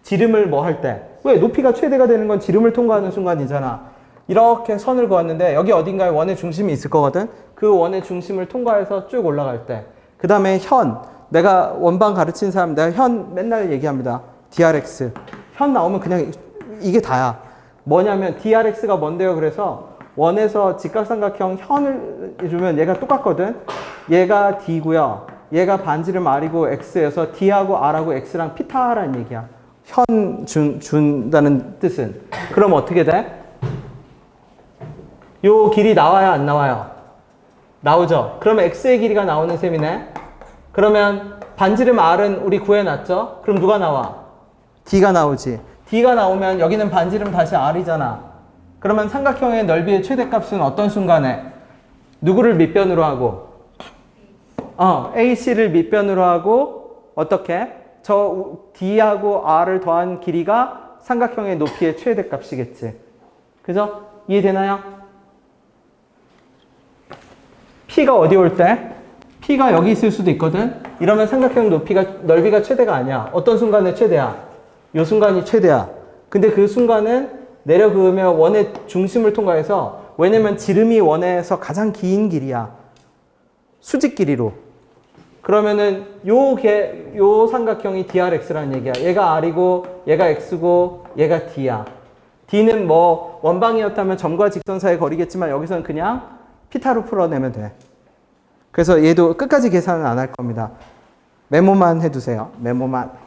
지름을 뭐 할 때? 왜? 높이가 최대가 되는 건 지름을 통과하는 순간이잖아. 이렇게 선을 그었는데 여기 어딘가에 원의 중심이 있을 거거든? 그 원의 중심을 통과해서 쭉 올라갈 때. 그 다음에 현. 내가 원방 가르친 사람, 내가 현 맨날 얘기합니다. DRX. 현 나오면 그냥 이게 다야. 뭐냐면 DRX가 뭔데요? 그래서 원에서 직각삼각형 현을 주면 얘가 똑같거든? 얘가 D고요. 얘가 반지름 R이고 X여서 D하고 R하고 X랑 피타라는 얘기야. 현 준다는 뜻은. 그럼 어떻게 돼? 요 길이 나와요, 안 나와요? 나오죠? 그러면 X의 길이가 나오는 셈이네. 그러면 반지름 R은 우리 구해놨죠? 그럼 누가 나와? D가 나오지. D가 나오면 여기는 반지름 다시 R이잖아. 그러면 삼각형의 넓이의 최대값은 어떤 순간에? 누구를 밑변으로 하고? AC를 밑변으로 하고 어떻게? 저 D하고 R을 더한 길이가 삼각형의 높이의 최대값이겠지. 그죠? 이해되나요? P가 어디 올 때? P가 여기 있을 수도 있거든? 이러면 삼각형 넓이가 최대가 아니야. 어떤 순간에 최대야? 이 순간이 최대야. 근데 그 순간은 내려 그으면 원의 중심을 통과해서, 왜냐면 지름이 원에서 가장 긴 길이야. 수직 길이로. 그러면은 요 삼각형이 DRX라는 얘기야. 얘가 R이고, 얘가 X고, 얘가 D야. D는 뭐 원방이었다면 점과 직선 사이의 거리겠지만 여기서는 그냥 피타로 풀어내면 돼. 그래서 얘도 끝까지 계산은 안 할 겁니다. 메모만 해두세요. 메모만.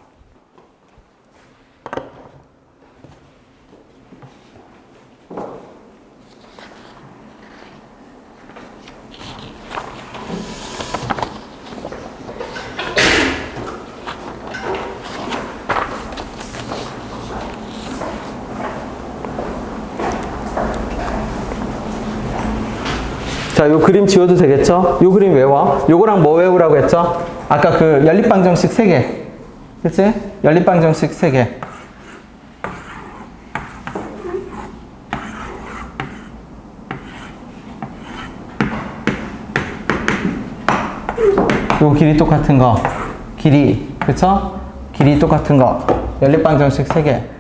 자, 요 그림 지워도 되겠죠? 요 그림 외워. 요거랑 뭐 외우라고 했죠? 아까 그 연립방정식 3개. 그치? 연립방정식 3개. 요 길이 똑같은 거. 길이. 그쵸? 길이 똑같은 거. 연립방정식 3개.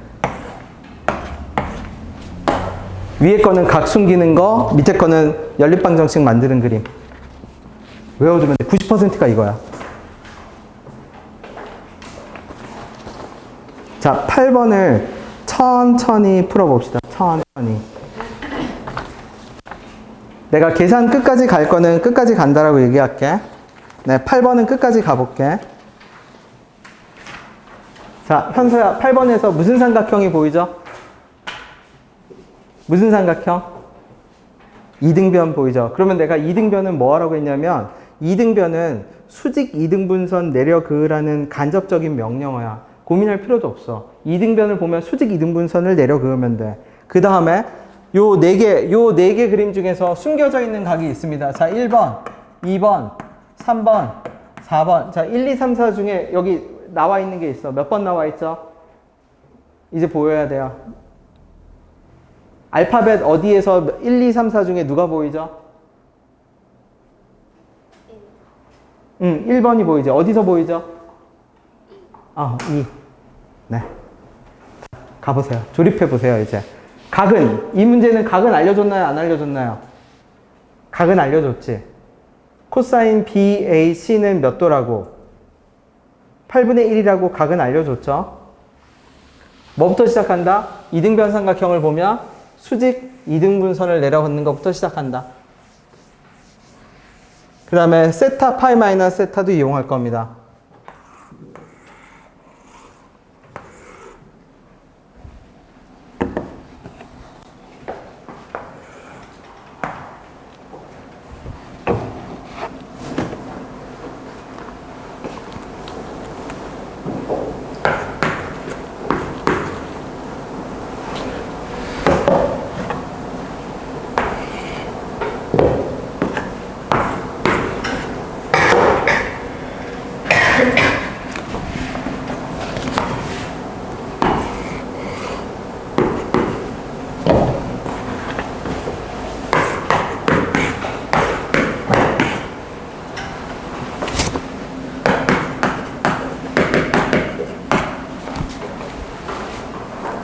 위에 거는 각 숨기는 거, 밑에 거는 연립방정식 만드는 그림. 외워두면 돼. 90%가 이거야. 자, 8번을 천천히 풀어봅시다. 천천히. 내가 계산 끝까지 갈 거는 끝까지 간다라고 얘기할게. 네, 8번은 끝까지 가볼게. 자, 현서야, 8번에서 무슨 삼각형이 보이죠? 무슨 삼각형? 이등변 보이죠? 그러면 내가 이등변은 뭐 하라고 했냐면, 이등변은 수직 이등분선 내려 그으라는 간접적인 명령어야. 고민할 필요도 없어. 이등변을 보면 수직 이등분선을 내려 그으면 돼. 그 다음에 요 네 개 그림 중에서 숨겨져 있는 각이 있습니다. 자, 1번, 2번, 3번, 4번. 자, 1, 2, 3, 4 중에 여기 나와 있는 게 있어. 몇 번 나와 있죠? 이제 보여야 돼요. 알파벳 어디에서 1, 2, 3, 4 중에 누가 보이죠? 1번이 보이죠? 어디서 보이죠? 2. 네. 가보세요. 조립해보세요, 이제. 각은, 이 문제는 각은 알려줬나요? 안 알려줬나요? 각은 알려줬지. 코사인 BAC는 몇 도라고? 8분의 1이라고 각은 알려줬죠? 뭐부터 시작한다? 이등변 삼각형을 보면 수직 이등분선을 내려걷는 것부터 시작한다. 그 다음에 세타 파이 마이너스 세타도 이용할 겁니다.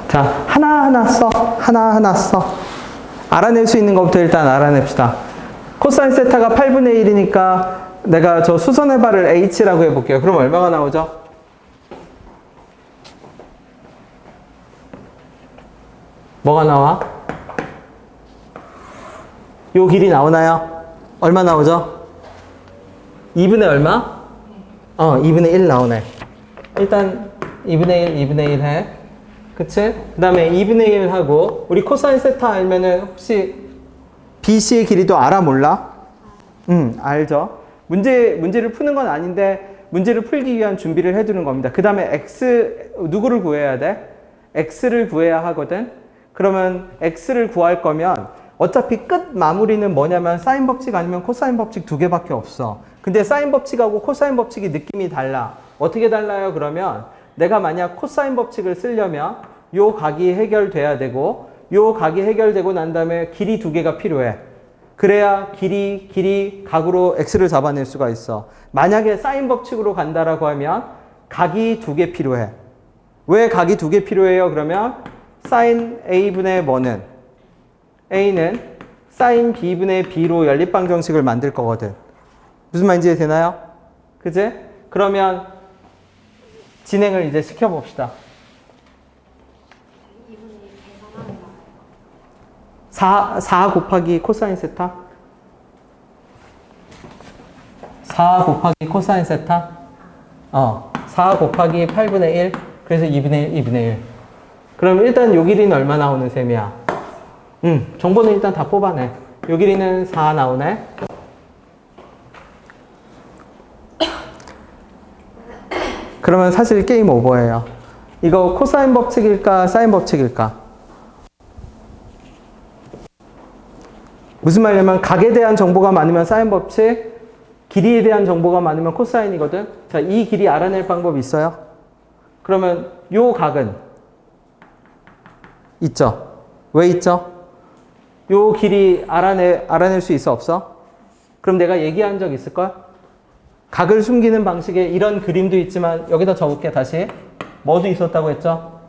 자, 하나하나 써. 하나하나 써. 알아낼 수 있는 것부터 일단 알아냅시다. 코사인 세타가 8분의 1이니까 내가 저 수선의 발을 H라고 해볼게요. 그럼 얼마가 나오죠? 뭐가 나와? 요 길이 나오나요? 얼마 나오죠? 2분의 얼마? 2분의 1 나오네. 일단 2분의 1, 2분의 1 해. 그치? 그 다음에 2분의 1 하고, 우리 코사인 세타 알면은 혹시 BC의 길이도 알아 몰라? 알죠? 문제를 푸는 건 아닌데, 문제를 풀기 위한 준비를 해두는 겁니다. 그 다음에 누구를 구해야 돼? X를 구해야 하거든? 그러면 X를 구할 거면, 어차피 끝 마무리는 뭐냐면 사인 법칙 아니면 코사인 법칙 2개밖에 없어. 근데 사인 법칙하고 코사인 법칙이 느낌이 달라. 어떻게 달라요? 그러면 내가 만약 코사인 법칙을 쓰려면 요 각이 해결돼야 되고 요 각이 해결되고 난 다음에 길이 두 개가 필요해. 그래야 길이 각으로 x를 잡아낼 수가 있어. 만약에 사인 법칙으로 간다라고 하면 각이 두 개 필요해. 왜 각이 두 개 필요해요? 그러면 사인 a분의 뭐는 a는 사인 b분의 b로 연립방 정식을 만들 거거든. 무슨 말인지 되나요? 그지? 그러면 진행을 이제 시켜봅시다. 4 곱하기 코사인 세타? 4 곱하기 코사인 세타? 4 곱하기 8분의 1. 그래서 2분의 1, 2분의 1. 그럼 일단 요 길이는 얼마 나오는 셈이야? 정보는 일단 다 뽑아내. 요 길이는 4 나오네. 그러면 사실 게임 오버예요. 이거 코사인 법칙일까, 사인 법칙일까? 무슨 말이냐면 각에 대한 정보가 많으면 사인 법칙, 길이에 대한 정보가 많으면 코사인이거든. 자, 이 길이 알아낼 방법이 있어요? 그러면 요 각은 있죠? 왜 있죠? 요 길이 알아낼 수 있어, 없어? 그럼 내가 얘기한 적 있을걸? 각을 숨기는 방식에 이런 그림도 있지만 여기다 적을게 다시. 뭐도 있었다고 했죠?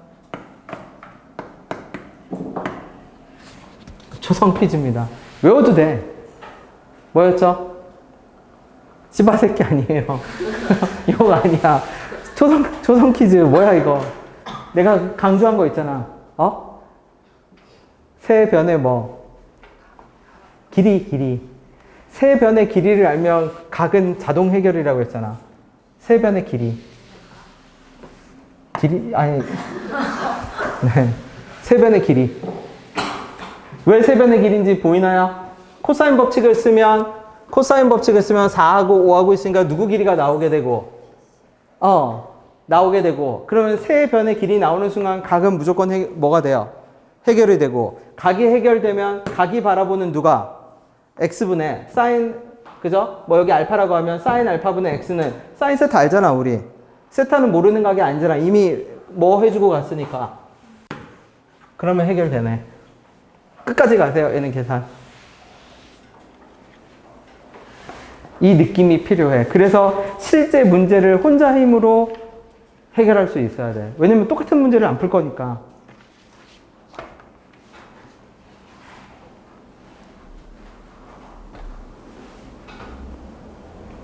초성 퀴즈입니다. 외워도 돼. 뭐였죠? 씨바새끼 아니에요. 이거 아니야. 초성 퀴즈 뭐야 이거. 내가 강조한 거 있잖아. 세 변의 뭐? 길이. 세 변의 길이를 알면 각은 자동 해결이라고 했잖아. 세 변의 길이. 네. 세 변의 길이. 왜 세 변의 길인지 보이나요? 코사인 법칙을 쓰면 4하고 5하고 있으니까 누구 길이가 나오게 되고, 나오게 되고, 그러면 세 변의 길이 나오는 순간 각은 무조건 뭐가 돼요? 해결이 되고, 각이 해결되면 각이 바라보는 누가? x분의 사인, 그죠? 뭐 여기 알파라고 하면 사인 알파분의 x는 사인 세타 알잖아, 우리. 세타는 모르는 각이 아니잖아. 이미 뭐 해주고 갔으니까. 그러면 해결되네. 끝까지 가세요, 얘는 계산. 이 느낌이 필요해. 그래서 실제 문제를 혼자 힘으로 해결할 수 있어야 돼. 왜냐면 똑같은 문제를 안 풀 거니까.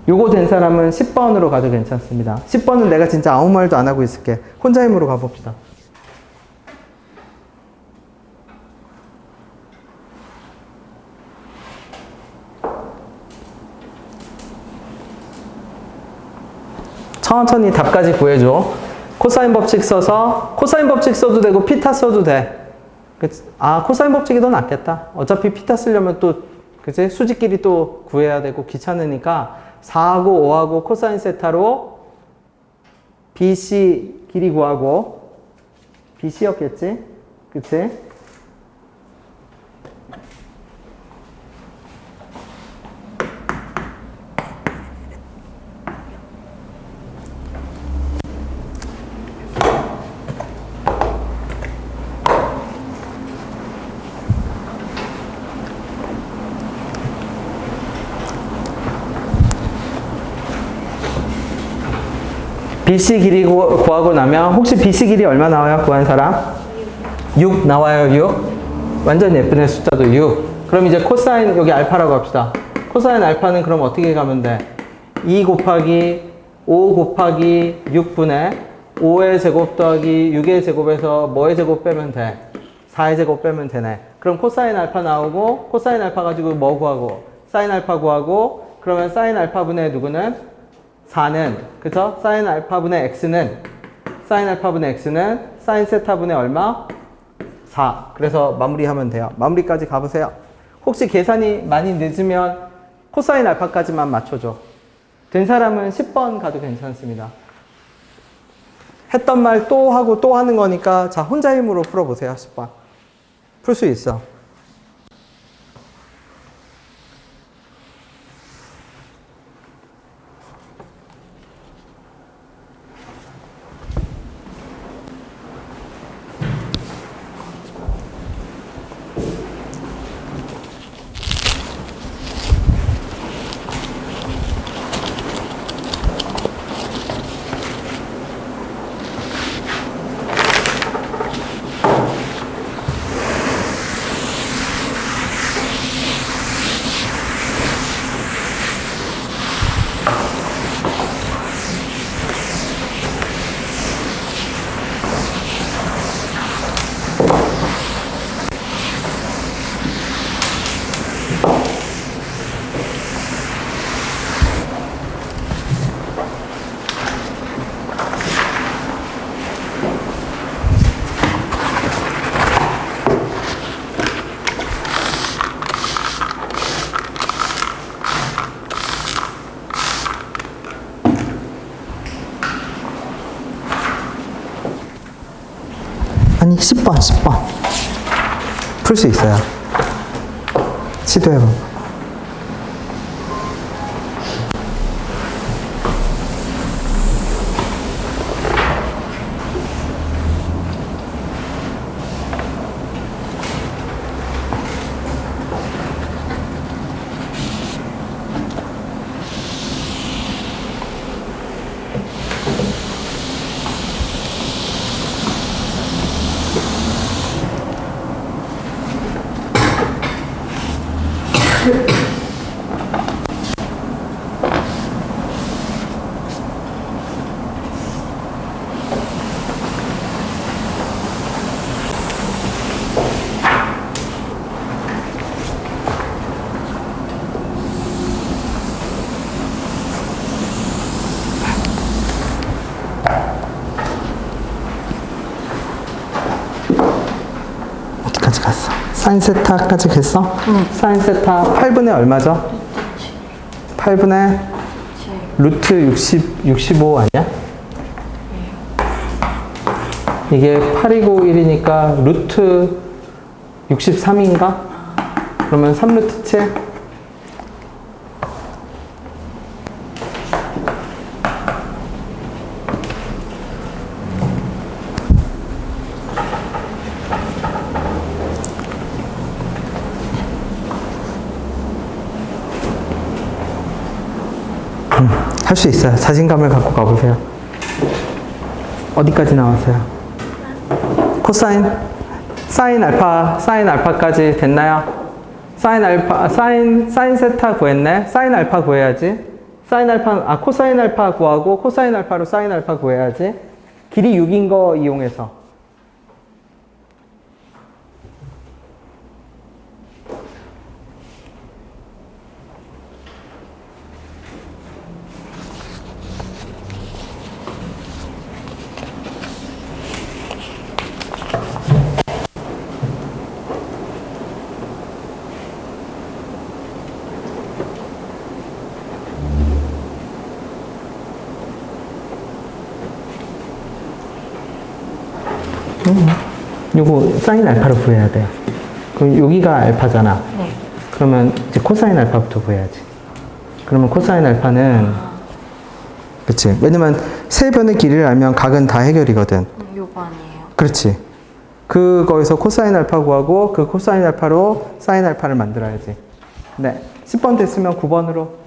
요거 된 사람은 10번으로 가도 괜찮습니다. 10번은 내가 진짜 아무 말도 안 하고 있을게. 혼자 힘으로 가봅시다. 천천히 답까지 구해줘. 코사인 법칙 써서, 코사인 법칙 써도 되고 피타 써도 돼. 코사인 법칙이 더 낫겠다. 어차피 피타 쓰려면 또, 그치? 수직끼리 또 구해야 되고 귀찮으니까 4하고 5하고 코사인 세타로 BC 길이 구하고, BC였겠지? 그치? BC 길이 구하고 나면 혹시 BC 길이 얼마 나와요? 구한 사람? 6 나와요. 6. 완전 예쁘네. 숫자도 6. 그럼 이제 코사인 여기 알파라고 합시다. 코사인 알파는 그럼 어떻게 가면 돼? 2 곱하기 5 곱하기 6분의 5의 제곱 더하기 6의 제곱에서 뭐의 제곱 빼면 돼? 4의 제곱 빼면 되네. 그럼 코사인 알파 나오고 코사인 알파 가지고 뭐 구하고? 사인 알파 구하고 그러면 사인 알파분의 누구는? 4는, 그죠? 사인 알파분의 x는 사인 세타분의 얼마? 4. 그래서 마무리하면 돼요. 마무리까지 가보세요. 혹시 계산이 많이 늦으면 코사인 알파까지만 맞춰줘. 된 사람은 10번 가도 괜찮습니다. 했던 말 또 하고 또 하는 거니까 자, 혼자 힘으로 풀어보세요. 10번. 풀 수 있어. 10번. 풀 수 있어요. 시도해봐. 어디까지 갔어? 사인 세타까지 됐어? 응. 사인 세타 8분의 얼마죠? 8분의 루트 65 아니야? 이게 8이고 1이니까 루트 63인가? 그러면 3루트 7? 할 수 있어요. 자신감을 갖고 가보세요. 어디까지 나왔어요? 코사인? 사인 알파까지 됐나요? 사인 세타 구했네? 사인 알파 구해야지. 코사인 알파 구하고, 코사인 알파로 사인 알파 구해야지. 길이 6인 거 이용해서. 요거 사인 알파로 구해야 돼요. 그럼 여기가 알파잖아. 네. 그러면 이제 코사인 알파부터 구해야지. 그러면 코사인 알파는 그치. 왜냐면 세 변의 길이를 알면 각은 다 해결이거든. 요거 아니에요. 그렇지. 그거에서 코사인 알파 구하고 그 코사인 알파로 사인 알파를 만들어야지. 네. 10번 됐으면 9번으로.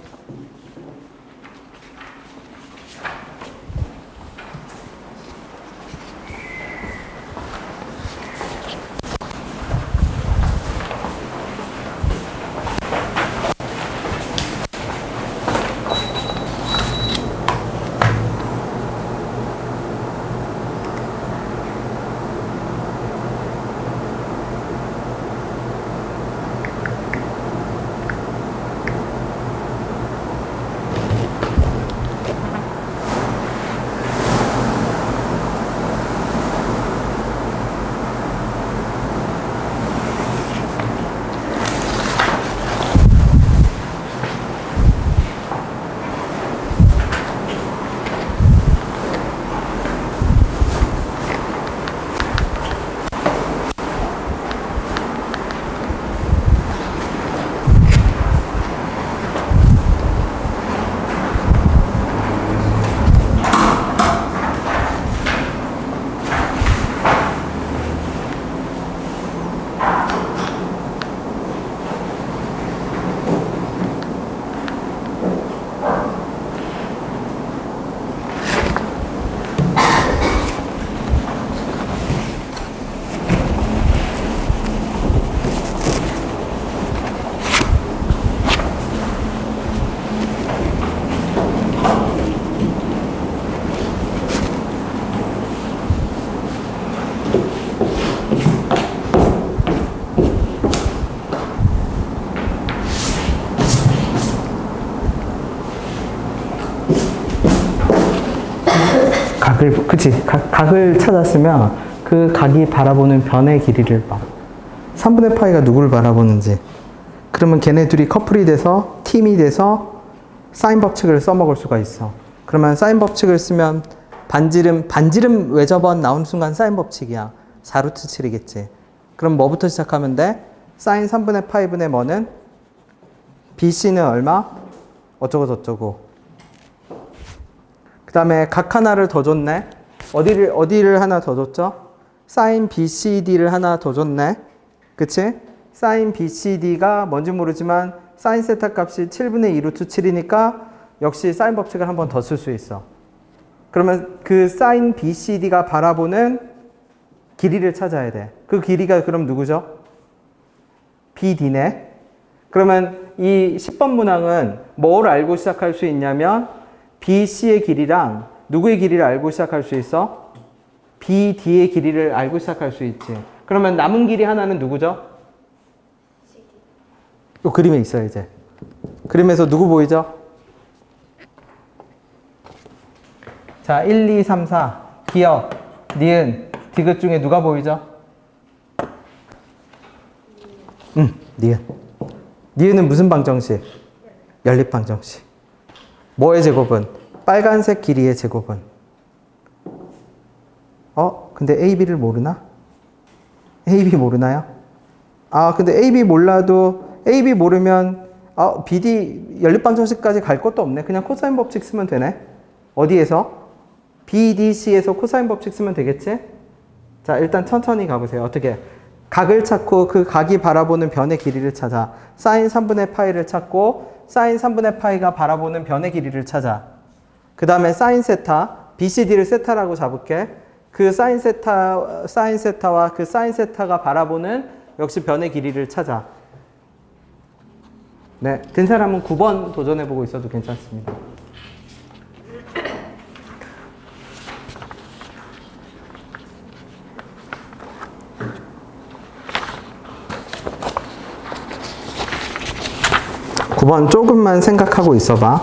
각을 찾았으면 그 각이 바라보는 변의 길이를 봐. 3분의 파이가 누구를 바라보는지. 그러면 걔네 둘이 커플이 돼서 팀이 돼서 사인 법칙을 써먹을 수가 있어. 그러면 사인 법칙을 쓰면 반지름 외접원 나오는 순간 사인 법칙이야. 4루트 7이겠지. 그럼 뭐부터 시작하면 돼? 사인 3분의 파이분의 뭐는? BC는 얼마? 어쩌고 저쩌고. 그 다음에 각 하나를 더 줬네. 어디를 하나 더 줬죠? 사인 BCD를 하나 더 줬네. 그치? 사인 BCD가 뭔지 모르지만 사인 세타 값이 7분의 2 루트 7이니까 역시 사인 법칙을 한 번 더 쓸 수 있어. 그러면 그 사인 BCD가 바라보는 길이를 찾아야 돼. 그 길이가 그럼 누구죠? BD네. 그러면 이 10번 문항은 뭘 알고 시작할 수 있냐면 BC의 길이랑 누구의 길이를 알고 시작할 수 있어? BD의 길이를 알고 시작할 수 있지. 그러면 남은 길이 하나는 누구죠? 이 그림에 있어요, 이제. 그림에서 누구 보이죠? 자, 1, 2, 3, 4. 기억, 니은, 디귿 중에 누가 보이죠? 니은. 니은은 무슨 방정식? 연립 방정식. 뭐의 제곱은? 빨간색 길이의 제곱은? 근데 AB를 모르나? AB 모르나요? 근데 AB 몰라도, AB 모르면, BD 연립 방정식까지 갈 것도 없네. 그냥 코사인 법칙 쓰면 되네. 어디에서? BDC에서 코사인 법칙 쓰면 되겠지? 자, 일단 천천히 가보세요. 어떻게? 각을 찾고 그 각이 바라보는 변의 길이를 찾아. 사인 3분의 파이를 찾고 사인 3분의 파이가 바라보는 변의 길이를 찾아. 그 다음에 사인 세타, BCD를 세타라고 잡을게. 그 사인 세타와 그 사인 세타가 바라보는 역시 변의 길이를 찾아. 네, 된 사람은 9번 도전해보고 있어도 괜찮습니다. 번 조금만 생각하고 있어봐.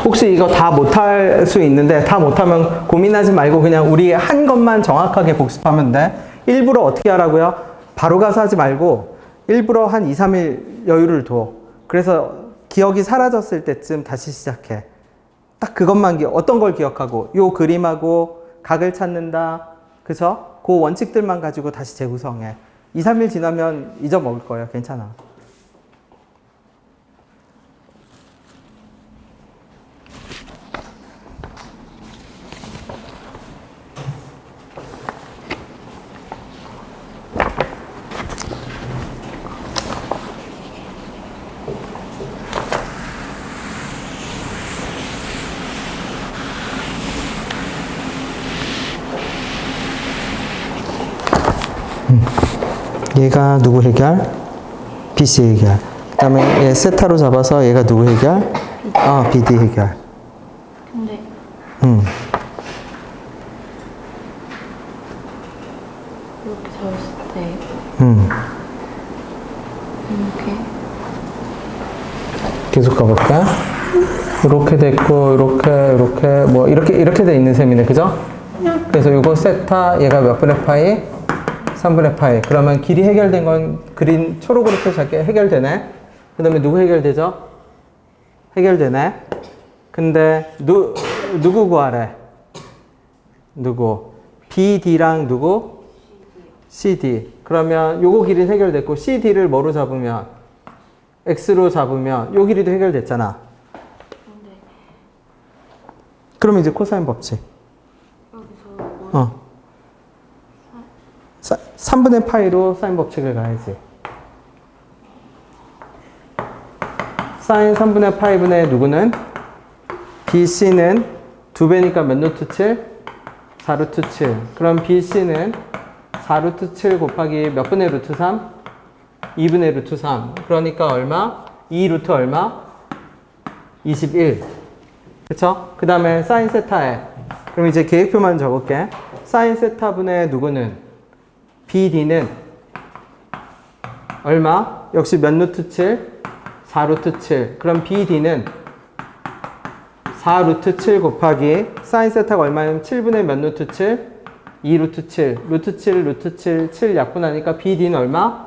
혹시 이거 다 못할 수 있는데 다 못하면 고민하지 말고 그냥 우리 한 것만 정확하게 복습하면 돼. 일부러 어떻게 하라고요? 바로 가서 하지 말고 일부러 한 2, 3일 여유를 둬. 그래서 기억이 사라졌을 때쯤 다시 시작해. 딱 그것만 어떤 걸 기억하고 요 그림하고 각을 찾는다. 그죠? 그 원칙들만 가지고 다시 재구성해. 2, 3일 지나면 잊어먹을 거예요. 괜찮아. 얘가 누구 해결? BC 해결. 그 다음에 얘 세타로 잡아서 얘가 누구 해결? BD 해결. 근데 이렇게 잡았을 때 이렇게 계속 가볼까? 이렇게 됐고 이렇게 뭐 이렇게 돼 있는 셈이네. 그죠? 그래서 이거 세타 얘가 몇 분의 파이? 3분의 파이. 그러면 길이 해결된 건 그린 초록으로 표시할게. 해결되네. 그 다음에 누구 해결되죠? 해결되네. 근데 누구 구하래? 누구? BD랑 누구? CD. 그러면 요거 길이는 해결됐고 CD를 뭐로 잡으면? X로 잡으면 요 길이도 해결됐잖아. 근데 그러면 이제 코사인 법칙. 여기서 3분의 파이로 사인 법칙을 가야지. 사인 3분의 파이분의 누구는? BC는 2배니까 몇 루트 7? 4루트 7. 그럼 BC는 4루트 7 곱하기 몇 분의 루트 3? 2분의 루트 3. 그러니까 얼마? 2루트 얼마? 21. 그쵸? 그 다음에 사인 세타에. 그럼 이제 계획표만 적을게. 사인 세타분의 누구는? BD는 얼마? 역시 몇 루트 7? 4루트 7. 그럼 BD는 4루트 7 곱하기 사인 세타가 얼마냐면 7분의 몇 루트 7? 2루트 7. 루트 7, 루트 7, 7 약분하니까 BD는 얼마?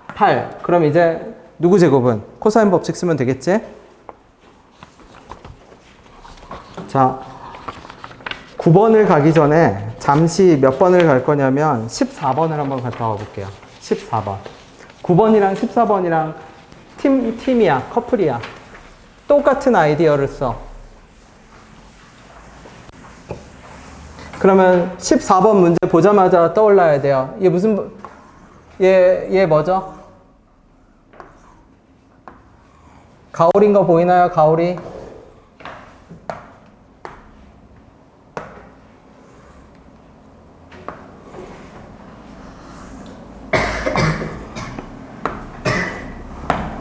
8. 그럼 이제 누구 제곱은? 코사인 법칙 쓰면 되겠지? 자, 9번을 가기 전에 잠시 몇 번을 갈 거냐면 14번을 한번 갔다 와 볼게요. 14번. 9번이랑 14번이랑 팀이야. 커플이야. 똑같은 아이디어를 써. 그러면 14번 문제 보자마자 떠올라야 돼요. 얘 무슨, 얘 뭐죠? 가오리인 거 보이나요? 가오리?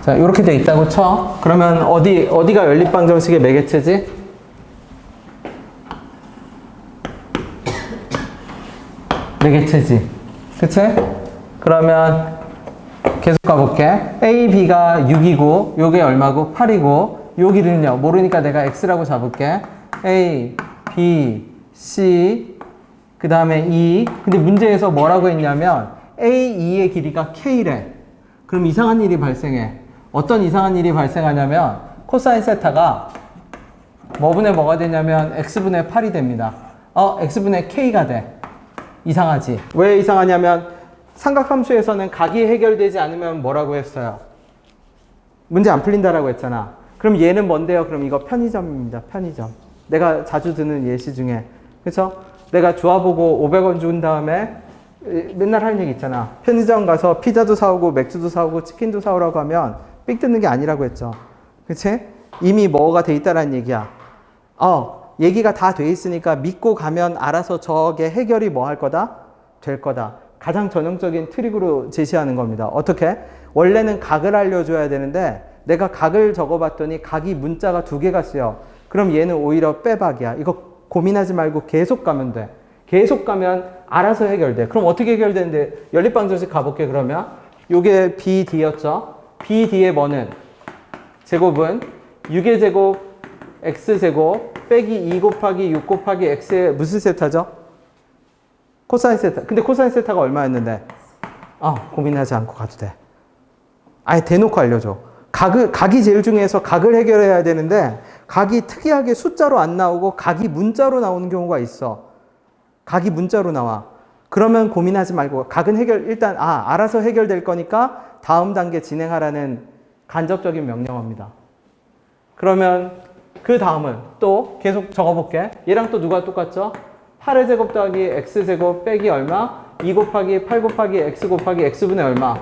자, 이렇게 돼 있다고 쳐. 그러면 어디가 연립방정식의 매개체지? 매개체지. 그치? 그러면 계속 가볼게. A, B가 6이고, 요게 얼마고? 8이고, 여기는요, 모르니까 내가 X라고 잡을게. A, B, C, 그 다음에 E. 근데 문제에서 뭐라고 했냐면, A, E의 길이가 K래. 그럼 이상한 일이 발생해. 어떤 이상한 일이 발생하냐면 코사인 세타가 뭐분의 뭐가 되냐면 x분의 8이 됩니다. x분의 k가 돼. 이상하지? 왜 이상하냐면 삼각함수에서는 각이 해결되지 않으면 뭐라고 했어요? 문제 안 풀린다라고 했잖아. 그럼 얘는 뭔데요? 그럼 이거 편의점입니다. 편의점. 내가 자주 드는 예시 중에. 그렇죠? 내가 좋아보고 500원 준 다음에 맨날 하는 얘기 있잖아. 편의점 가서 피자도 사오고 맥주도 사오고 치킨도 사오라고 하면 삑 뜯는 게 아니라고 했죠. 그치? 이미 뭐가 돼 있다라는 얘기야. 얘기가 다 돼 있으니까 믿고 가면 알아서 저게 해결이 뭐 할 거다? 될 거다. 가장 전형적인 트릭으로 제시하는 겁니다. 어떻게? 원래는 각을 알려줘야 되는데 내가 각을 적어봤더니 각이 문자가 2개가 쓰여. 그럼 얘는 오히려 빼박이야. 이거 고민하지 말고 계속 가면 돼. 계속 가면 알아서 해결돼. 그럼 어떻게 해결되는데? 연립방정식 가볼게. 그러면 요게 BD였죠. BD의 뭐는? 제곱은 6의 제곱 X제곱 빼기 2 곱하기 6 곱하기 X의 무슨 세타죠? 코사인 세타. 근데 코사인 세타가 얼마였는데? 고민하지 않고 가도 돼. 아예 대놓고 알려줘. 각이 제일 중요해서 각을 해결해야 되는데 각이 특이하게 숫자로 안 나오고 각이 문자로 나오는 경우가 있어. 각이 문자로 나와. 그러면 고민하지 말고 각은 일단 알아서 해결될 거니까 다음 단계 진행하라는 간접적인 명령어입니다. 그러면 그 다음은 또 계속 적어볼게. 얘랑 또 누가 똑같죠? 8의 제곱 더하기 x제곱 빼기 얼마? 2 곱하기 8 곱하기 x 곱하기 x분의 얼마?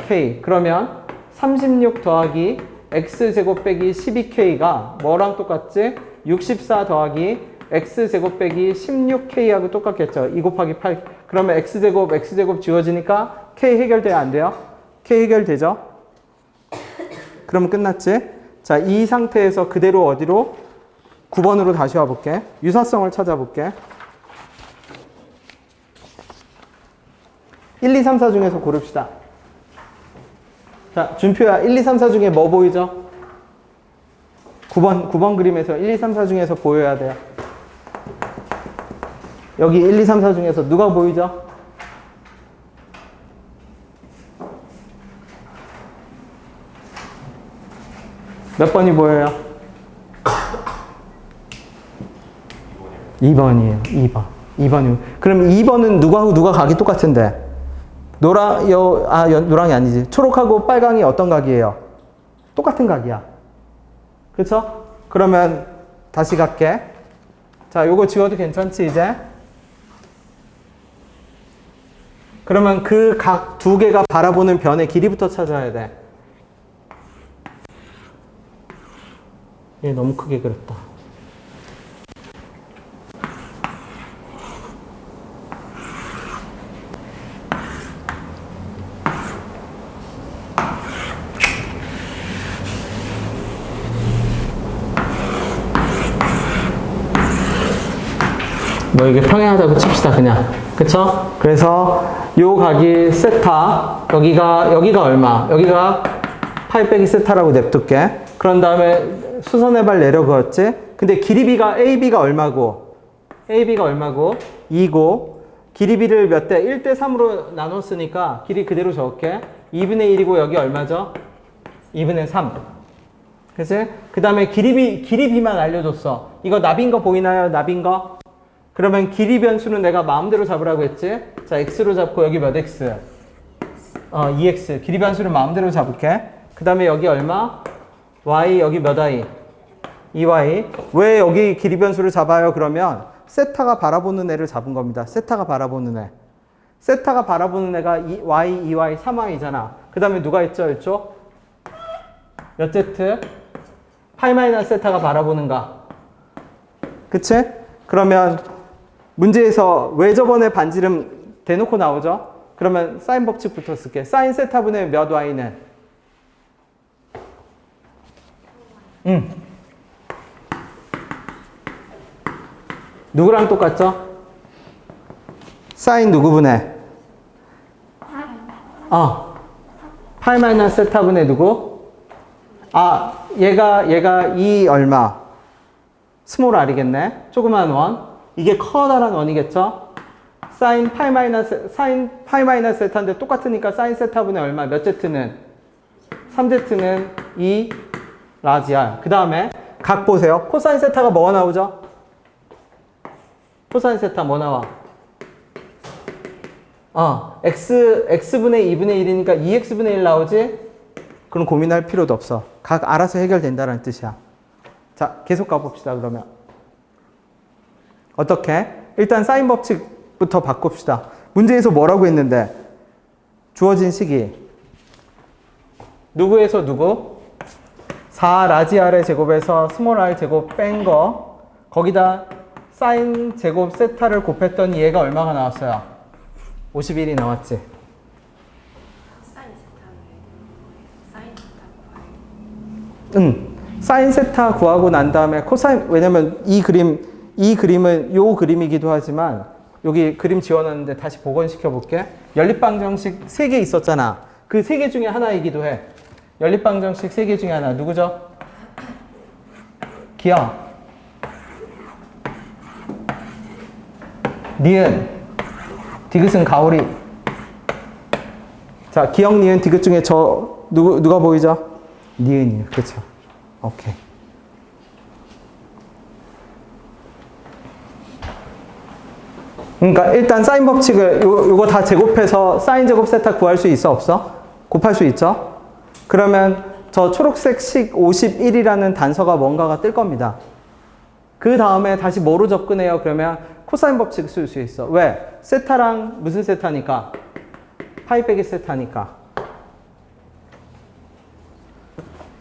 k. 그러면 36 더하기 x제곱 빼기 12k가 뭐랑 똑같지? 64 더하기 x제곱 빼기 16k하고 똑같겠죠. 2 곱하기 8. 그러면 x제곱 지워지니까 k 해결돼야 안 돼요? k 해결되죠? 그러면 끝났지? 자, 이 상태에서 그대로 어디로? 9번으로 다시 와볼게. 유사성을 찾아볼게. 1, 2, 3, 4 중에서 고릅시다. 자, 준표야, 1, 2, 3, 4 중에 뭐 보이죠? 9번 그림에서 1, 2, 3, 4 중에서 보여야 돼요. 여기 1, 2, 3, 4 중에서 누가 보이죠? 몇 번이 보여요? 2번이에요. 2번. 그럼 2번은 누가 각이 똑같은데? 노랑이 아니지. 초록하고 빨강이 어떤 각이에요? 똑같은 각이야. 그쵸? 그러면 다시 갈게. 자, 요거 지워도 괜찮지, 이제? 그러면 그 각 2개가 바라보는 변의 길이부터 찾아야 돼. 얘 너무 크게 그렸다. 뭐 이게 평행하다고 칩시다, 그냥. 그쵸? 그래서 요 각이 세타, 여기가 얼마? 여기가 파이 빼기 세타라고 냅둘게. 그런 다음에 수선의 발 내려 그었지? 근데 길이비가 AB가 얼마고? AB가 얼마고? 2고 길이비를 몇 대? 1대 3으로 나눴으니까 길이 그대로 적을게. 2분의 1이고 여기 얼마죠? 2분의 3. 그치? 그 다음에 길이비만 알려줬어. 이거 납인 거 보이나요? 납인 거? 그러면 길이 변수는 내가 마음대로 잡으라고 했지? 자, x로 잡고 여기 몇 x? 2x. 길이 변수를 마음대로 잡을게. 그 다음에 여기 얼마? y, 여기 몇 y? 2y. 왜 여기 길이 변수를 잡아요? 그러면 세타가 바라보는 애를 잡은 겁니다. 세타가 바라보는 애. 세타가 바라보는 애가 y, 2y, 3y잖아. 그 다음에 누가 있죠? 이쪽? 몇 z? 파이 마이너스 세타가 바라보는가? 그치? 그러면 문제에서 왜 저번에 반지름 대놓고 나오죠? 그러면 사인 법칙부터 쓸게. 사인 세타분의 몇 y는? 누구랑 똑같죠? 사인 누구분의? 파이 마이너스 세타분의 누구? 얘가 이 얼마? 스몰 r이겠네. 조그만 원. 이게 커다란 원이겠죠? 사인 파이 마이너스 세타인데 똑같으니까 사인 세타분의 얼마? 몇 z는? 3z는 2 라지 r. 그 다음에 각 보세요. 코사인 세타가 뭐가 나오죠? 코사인 세타 뭐 나와? x분의 2분의 1이니까 2x분의 1 나오지? 그럼 고민할 필요도 없어. 각 알아서 해결된다는 뜻이야. 자, 계속 가봅시다, 그러면. 어떻게? 일단 사인 법칙부터 바꿉시다. 문제에서 뭐라고 했는데? 주어진 식이 누구에서 누구? 4 라지 r의 제곱에서 스몰 r 제곱 뺀 거, 거기다 사인 제곱 세타를 곱했더니 얘가 얼마가 나왔어요? 51이 나왔지. 사인 세타 구하고 난 다음에 코사인, 왜냐면 이 그림은 요 그림이기도 하지만 여기 그림 지워놨는데 다시 복원시켜 볼게. 연립방정식 3개 있었잖아. 그 3개 중에 하나이기도 해. 연립방정식 3개 중에 하나. 누구죠? 기억. 니은. 디귿은 가오리. 자, 기억, 니은, 디귿 중에 누가 보이죠? 니은이요. 그쵸. 오케이. 그러니까 일단 사인 법칙을 요거 다 제곱해서 사인 제곱 세타 구할 수 있어? 없어? 곱할 수 있죠? 그러면 저 초록색 식 51이라는 단서가 뭔가가 뜰 겁니다. 그 다음에 다시 뭐로 접근해요? 그러면 코사인 법칙 쓸 수 있어. 왜? 세타랑 무슨 세타니까? 파이 빼기 세타니까.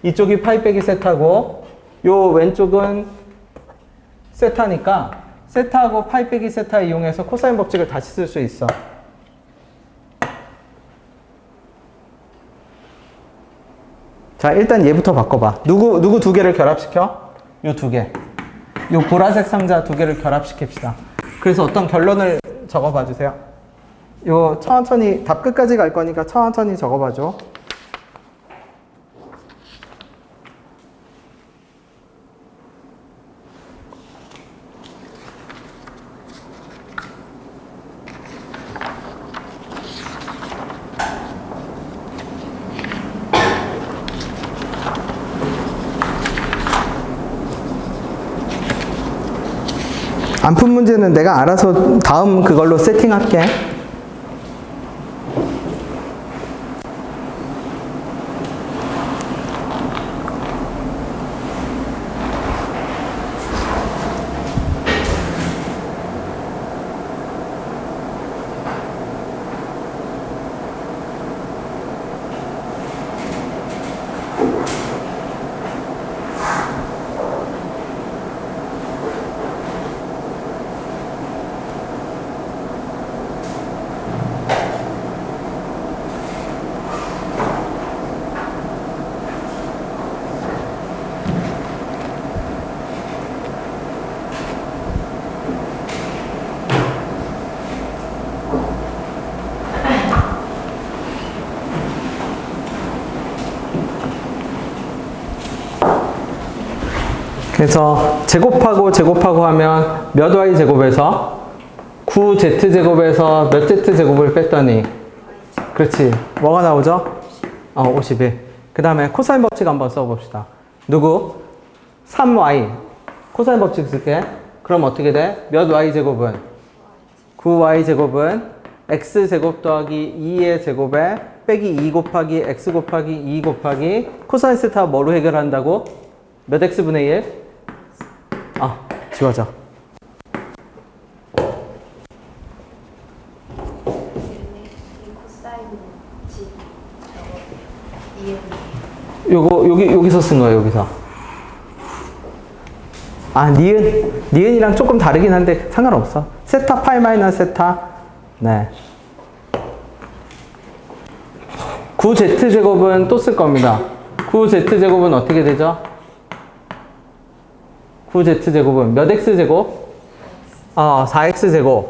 이쪽이 파이 빼기 세타고 요 왼쪽은 세타니까 세타하고 파이 빼기 세타 이용해서 코사인 법칙을 다시 쓸 수 있어. 자, 일단 얘부터 바꿔봐. 누구 두 개를 결합시켜? 요 두 개. 요 보라색 상자 두 개를 결합시킵시다. 그래서 어떤 결론을 적어봐 주세요. 요 천천히 답 끝까지 갈 거니까 천천히 적어봐 줘. 안 푼 문제는 내가 알아서 다음 그걸로 세팅할게. 그래서 제곱하고 하면 몇 y 제곱에서 9z 제곱에서 몇 z 제곱을 뺐더니 그렇지. 뭐가 나오죠? 51. 그 다음에 코사인 법칙 한번 써봅시다. 누구? 3y. 코사인 법칙 쓸게. 그럼 어떻게 돼? 몇 y제곱은? 9y제곱은 x제곱 더하기 2의 제곱에 빼기 2 곱하기 x 곱하기 2 곱하기 코사인 세타 뭐로 해결한다고? 몇 x분의 1? 아, 지워져. 여기서 쓴 거예요, 여기서. 아, 니은이랑 조금 다르긴 한데 상관없어. 세타 파이 마이너스 세타. 네. 9z제곱은 또 쓸 겁니다. 9z제곱은 어떻게 되죠? 9z제곱은 몇 x제곱? 4x제곱.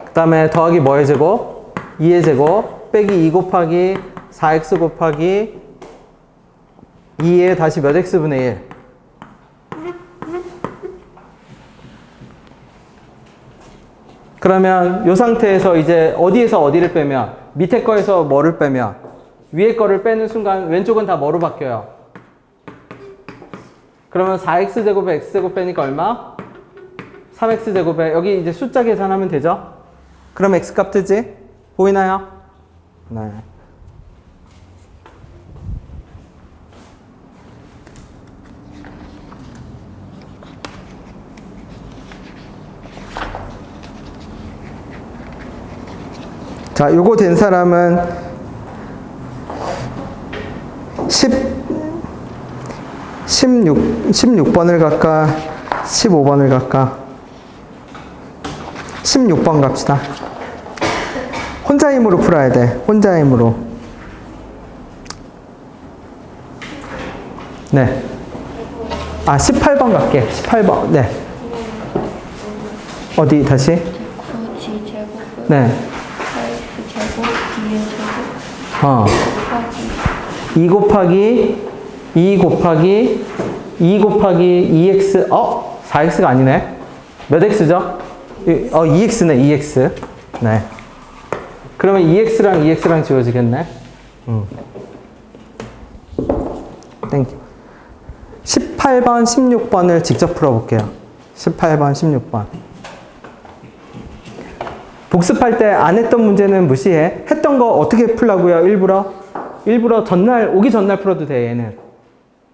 그 다음에 더하기 뭐의 제곱? 2의 제곱. 빼기 2 곱하기 4x 곱하기 2에 다시 몇 x분의 1. 그러면 이 상태에서 이제 어디에서 어디를 빼면, 밑에 거에서 뭐를 빼면, 위에 거를 빼는 순간 왼쪽은 다 뭐로 바뀌어요? 그러면 4x제곱에 x제곱 빼니까 얼마? 3x제곱에 여기 이제 숫자 계산하면 되죠? 그럼 x값 뜨지? 보이나요? 네. 자, 요거 된 사람은 16번을 갈까? 15번을 갈까? 16번 갑시다. 혼자 힘으로 풀어야 돼. 혼자 힘으로. 네. 18번 갈게. 18번. 네. 어디 다시? 9g제곱은 네. 8x제곱 B의 제곱 2 곱하기 2 곱하기 2 곱하기 2x 4x가 아니네. 몇 x죠? 2x네. 2x. 네. 그러면 2x랑 지워지겠네. 땡큐. 18번, 16번을 직접 풀어볼게요. 18번, 16번. 복습할 때 안 했던 문제는 무시해. 했던 거 어떻게 풀라고요? 일부러 오기 전날 풀어도 돼, 얘는.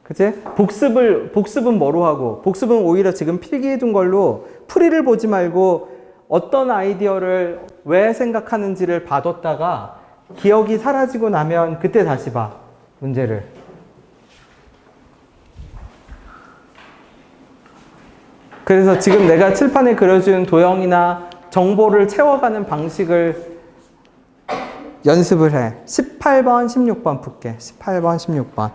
그치? 복습은 뭐로 하고, 복습은 오히려 지금 필기해 둔 걸로 풀이를 보지 말고 어떤 아이디어를 왜 생각하는지를 봐뒀다가 기억이 사라지고 나면 그때 다시 봐, 문제를. 그래서 지금 내가 칠판에 그려준 도형이나 정보를 채워가는 방식을 연습을 해. 18번, 16번 풀게. 18번, 16번.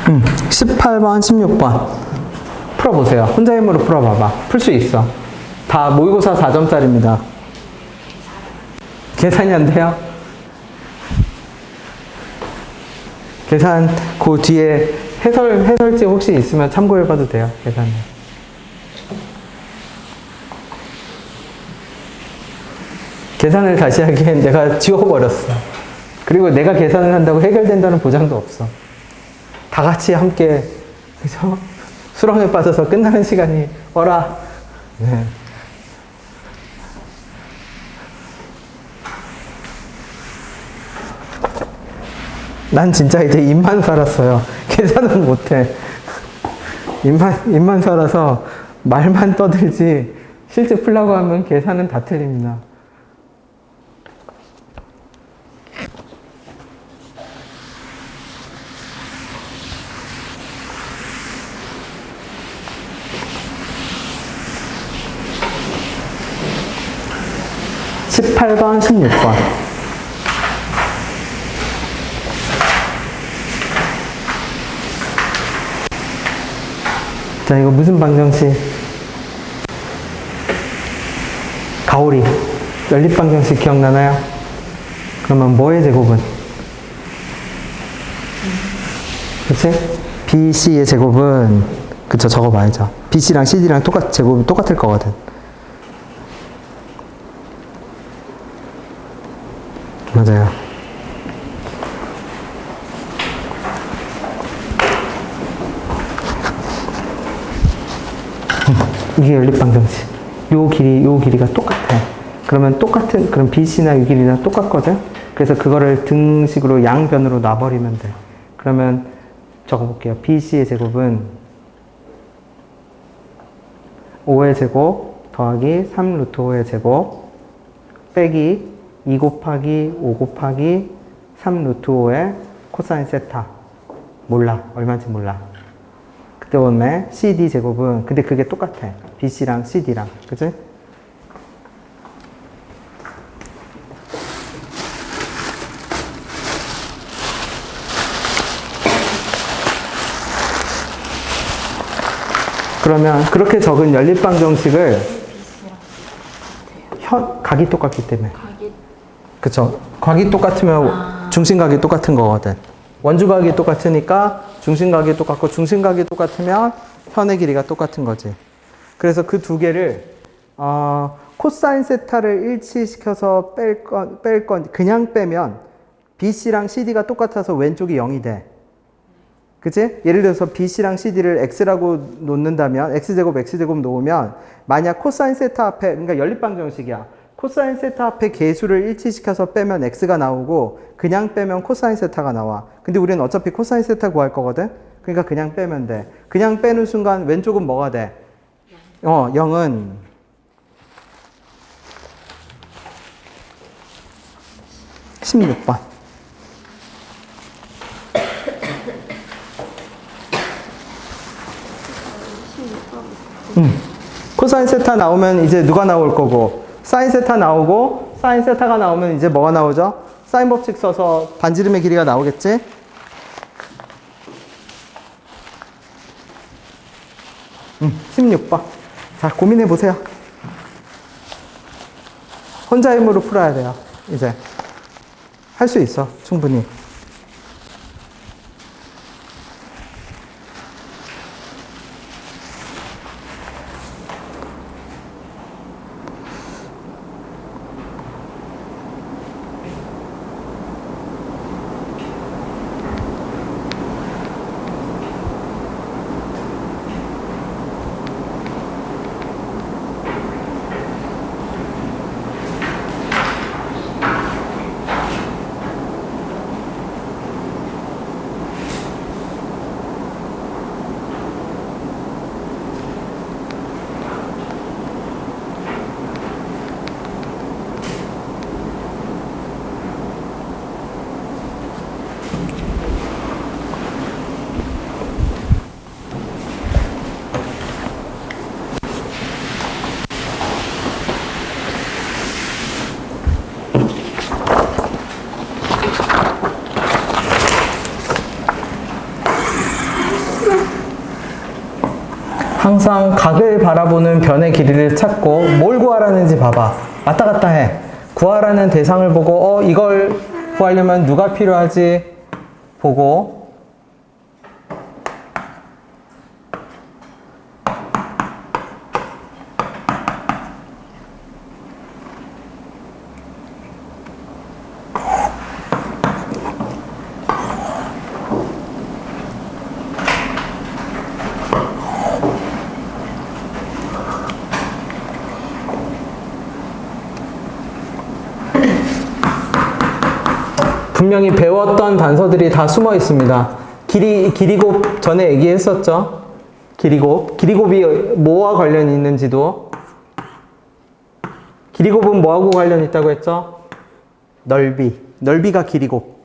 음, 18번, 16번 풀어보세요. 혼자 힘으로 풀어봐봐. 풀 수 있어. 다 모의고사 4점짜리입니다. 계산이 안 돼요? 계산 그 뒤에 해설지 혹시 있으면 참고해봐도 돼요. 계산은. 계산을 다시 하기엔 내가 지워버렸어. 그리고 내가 계산을 한다고 해결된다는 보장도 없어. 다 같이 함께, 그죠? 수렁에 빠져서 끝나는 시간이 어라. 네. 난 진짜 이제 입만 살았어요. 계산은 못해. 입만 살아서 말만 떠들지 실제 풀라고 하면 계산은 다 틀립니다. (18번) (16번) 자, 이거 무슨 방정식? 가오리. 연립 방정식 기억나나요? 그러면 뭐의 제곱은? 그치? BC의 제곱은, 그쵸, 적어봐야죠. BC랑 CD랑 제곱이 똑같을 거거든. 맞아요. 이게 연립방정식. 요 길이가 똑같아. 그러면 그럼 BC나 이 길이랑 똑같거든? 그래서 그거를 등식으로 양변으로 놔버리면 돼. 그러면 적어볼게요. BC의 제곱은 5의 제곱 더하기 3 루트 5의 제곱 빼기 2 곱하기 5 곱하기 3 루트 5의 코사인 세타. 몰라. 얼마인지 몰라. 그때 보면 CD 제곱은, 근데 그게 똑같아. BC랑 CD랑. 그치? 그러면 그렇게 적은 연립방정식을 각이 똑같기 때문에. 그쵸. 각이 똑같으면 중심각이 똑같은 거거든. 원주각이 똑같으니까 중심각이 똑같고, 중심각이 똑같으면 현의 길이가 똑같은 거지. 그래서 그 두 개를 코사인 세타를 일치시켜서 뺄 건 그냥 빼면 BC랑 CD가 똑같아서 왼쪽이 0이 돼. 그치? 예를 들어서 BC랑 CD를 X라고 놓는다면, X제곱 놓으면, 만약 코사인 세타 앞에, 그러니까 연립방정식이야. 코사인 세타 앞에 개수를 일치시켜서 빼면 X가 나오고, 그냥 빼면 코사인 세타가 나와. 근데 우리는 어차피 코사인 세타 구할 거거든? 그러니까 그냥 빼면 돼. 그냥 빼는 순간 왼쪽은 뭐가 돼? 0은 16번. 코사인 세타 나오면 이제 누가 나올 거고, 사인 세타 나오고, 사인 세타가 나오면 이제 뭐가 나오죠? 사인 법칙 써서 반지름의 길이가 나오겠지? 음, 16번. 자, 고민해 보세요. 혼자 힘으로 풀어야 돼요. 이제 할 수 있어, 충분히. 항상 각을 바라보는 변의 길이를 찾고 뭘 구하라는지 봐봐. 왔다 갔다 해. 구하라는 대상을 보고 이걸 구하려면 누가 필요하지? 보고 분명히 배웠던 단서들이 다 숨어 있습니다. 길이곱 전에 얘기했었죠. 길이곱이 뭐와 관련이 있는지도. 길이곱은 뭐하고 관련이 있다고 했죠? 넓이가 길이곱.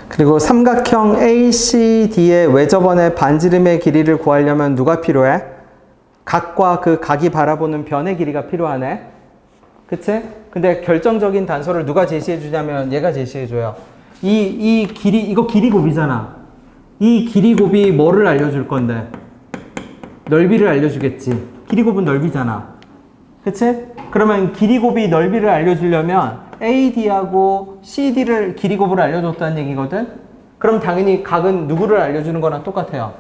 그리고 삼각형 ACD의 외접원의 반지름의 길이를 구하려면 누가 필요해? 각과 그 각이 바라보는 변의 길이가 필요하네. 그치? 근데 결정적인 단서를 누가 제시해 주냐면 얘가 제시해 줘요. 이거 길이곱이잖아. 이 길이곱이 뭐를 알려줄 건데? 넓이를 알려주겠지. 길이곱은 넓이잖아. 그치? 그러면 길이곱이 넓이를 알려주려면 AD하고 CD를 길이곱을 알려줬다는 얘기거든? 그럼 당연히 각은 누구를 알려주는 거랑 똑같아요.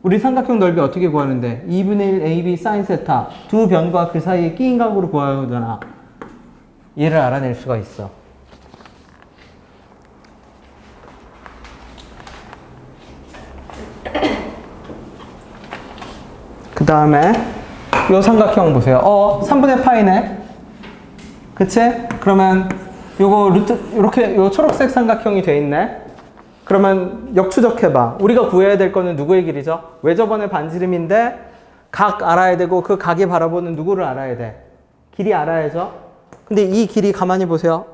우리 삼각형 넓이 어떻게 구하는데? 2분의 1 AB sin 세타. 두 변과 그 사이에 끼인 각으로 구하잖아. 얘를 알아낼 수가 있어. 그 다음에 요 삼각형 보세요. 3분의 파이네. 그치? 그러면 요거 이렇게 요 초록색 삼각형이 돼 있네. 그러면 역추적해봐. 우리가 구해야 될 거는 누구의 길이죠? 외접원의 반지름인데 각 알아야 되고 그 각이 바라보는 누구를 알아야 돼? 길이 알아야죠. 근데 이 길이 가만히 보세요.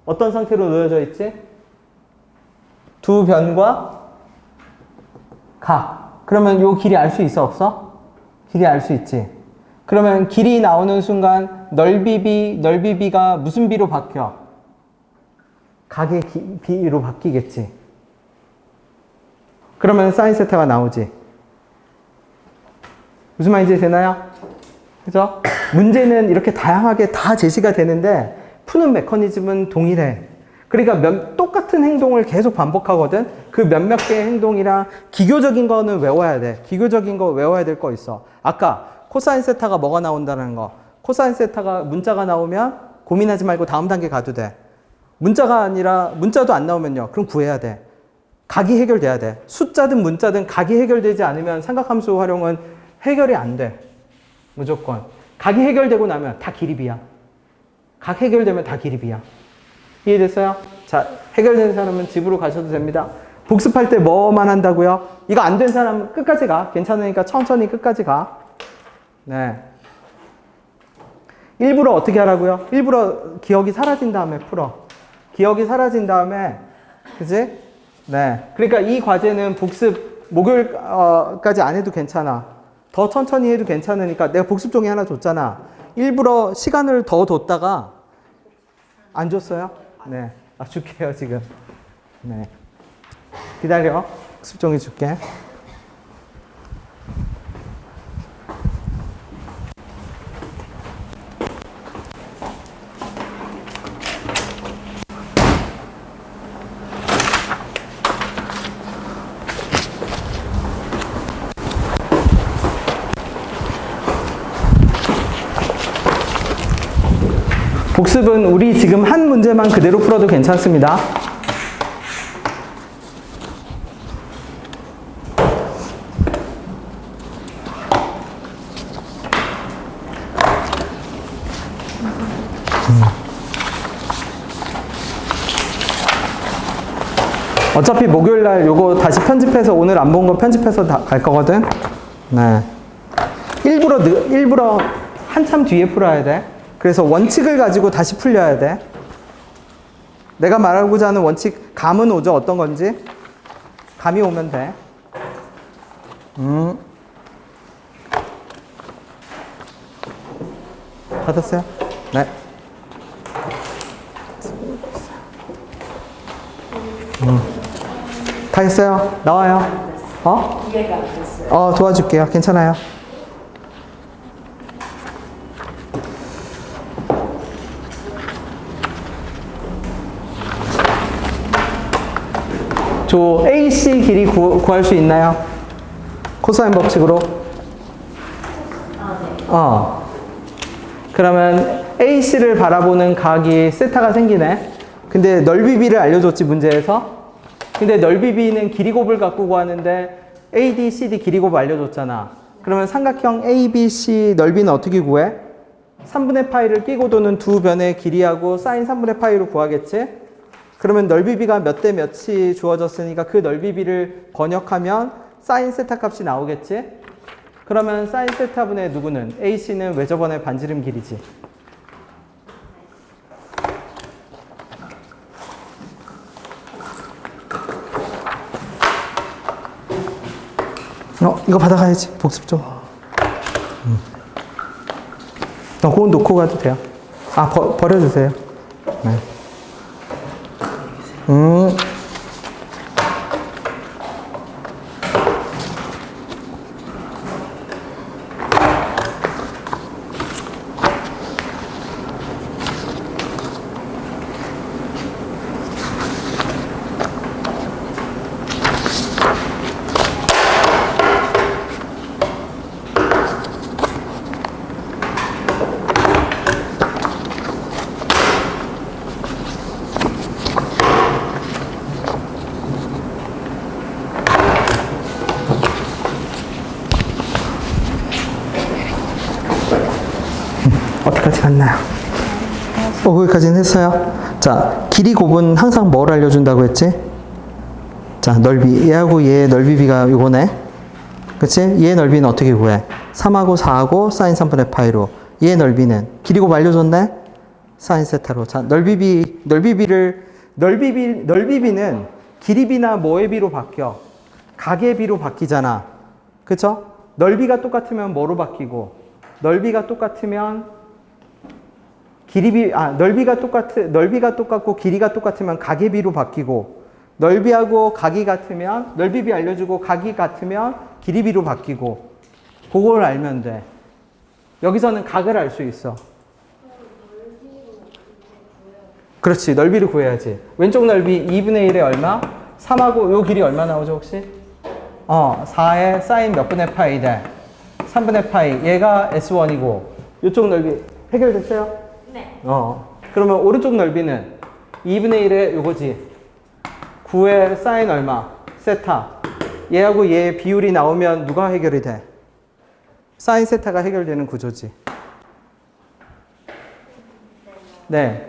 어떤 상태로 놓여져 있지? 두 변과 각. 그러면 요 길이 알 수 있어 없어? 길이 알 수 있지. 그러면 길이 나오는 순간 넓이비가 무슨 비로 바뀌어? 각의 비로 바뀌겠지. 그러면 사인 세타가 나오지. 무슨 말인지 되나요? 그죠? 문제는 이렇게 다양하게 다 제시가 되는데 푸는 메커니즘은 동일해. 그러니까 똑같은 행동을 계속 반복하거든. 그 몇몇 개의 행동이랑 기교적인 거는 외워야 돼. 기교적인 거 외워야 될 거 있어. 아까 코사인 세타가 뭐가 나온다는 거. 코사인 세타가 문자가 나오면 고민하지 말고 다음 단계 가도 돼. 문자가 아니라 문자도 안 나오면요. 그럼 구해야 돼. 각이 해결돼야 돼. 숫자든 문자든 각이 해결되지 않으면 삼각함수 활용은 해결이 안 돼. 무조건. 각이 해결되고 나면 다 길이비야. 각 해결되면 다 길이비야. 이해됐어요? 자, 해결된 사람은 집으로 가셔도 됩니다. 복습할 때 뭐만 한다고요? 이거 안 된 사람은 끝까지 가. 괜찮으니까 천천히 끝까지 가. 네. 일부러 어떻게 하라고요? 일부러 기억이 사라진 다음에 풀어. 기억이 사라진 다음에, 그지? 네. 그러니까 이 과제는 복습 목요일까지 안 해도 괜찮아. 더 천천히 해도 괜찮으니까 내가 복습 종이 하나 줬잖아. 일부러 시간을 더 뒀다가 안 줬어요? 네. 줄게요, 지금. 네. 기다려. 복습 종이 줄게. 복습은 우리 지금 한 문제만 그대로 풀어도 괜찮습니다. 어차피 목요일날 요거 다시 편집해서 오늘 안 본 거 편집해서 다 갈 거거든. 네. 일부러 한참 뒤에 풀어야 돼. 그래서 원칙을 가지고 다시 풀려야 돼. 내가 말하고자 하는 원칙, 감은 오죠? 어떤 건지? 감이 오면 돼. 받았어요? 네. 다 했어요? 나와요? 이해가 안 됐어요. 도와줄게요. 괜찮아요. 저 AC 길이 구할 수 있나요? 코사인 법칙으로? 네. 그러면 AC를 바라보는 각이 세타가 생기네. 근데 넓이비를 알려줬지, 문제에서. 근데 넓이비는 길이곱을 갖고 구하는데 AD, CD 길이곱 알려줬잖아. 그러면 삼각형 ABC 넓이는 어떻게 구해? 3분의 파이를 끼고 도는 두 변의 길이하고 사인 3분의 파이로 구하겠지? 그러면 넓이 B가 몇 대 몇이 주어졌으니까 그 넓이 B를 번역하면 사인 세타 값이 나오겠지? 그러면 사인 세타분의 누구는? AC는 외접원의 반지름 길이지. 이거 받아가야지. 복습 좀. 그건 놓고 가도 돼요. 버려주세요. 네. 어디까지 갔나요? 거기까지는 했어요. 자, 길이 곱은 항상 뭘 알려준다고 했지? 자, 넓이. 얘하고 얘의 넓이 B가 요거네. 그치? 얘의 넓이는 어떻게 구해? 3하고 4하고 사인 3분의 파이로. 얘의 넓이는? 길이 곱 알려줬네? 사인 세타로. 자, 넓이 B는 길이 B나 뭐의 B로 바뀌어? 각의 B로 바뀌잖아. 그쵸? 넓이가 똑같으면 뭐로 바뀌고? 넓이가 똑같으면 넓이가 똑같고 길이가 똑같으면 각의 B로 바뀌고, 넓이하고 각이 같으면, 넓이 B 알려주고 각이 같으면 길이 B로 바뀌고, 그걸 알면 돼. 여기서는 각을 알 수 있어. 그렇지, 넓이를 구해야지. 왼쪽 넓이 2분의 1에 얼마? 3하고 요 길이 얼마 나오죠, 혹시? 4에 사인 몇 분의 파이 돼? 3분의 파이. 얘가 S1이고, 이쪽 넓이 해결됐어요? 네. 그러면 오른쪽 넓이는 2분의 1에 요거지. 9에 사인 얼마? 세타. 얘하고 얘의 비율이 나오면 누가 해결이 돼? 사인 세타가 해결되는 구조지. 네.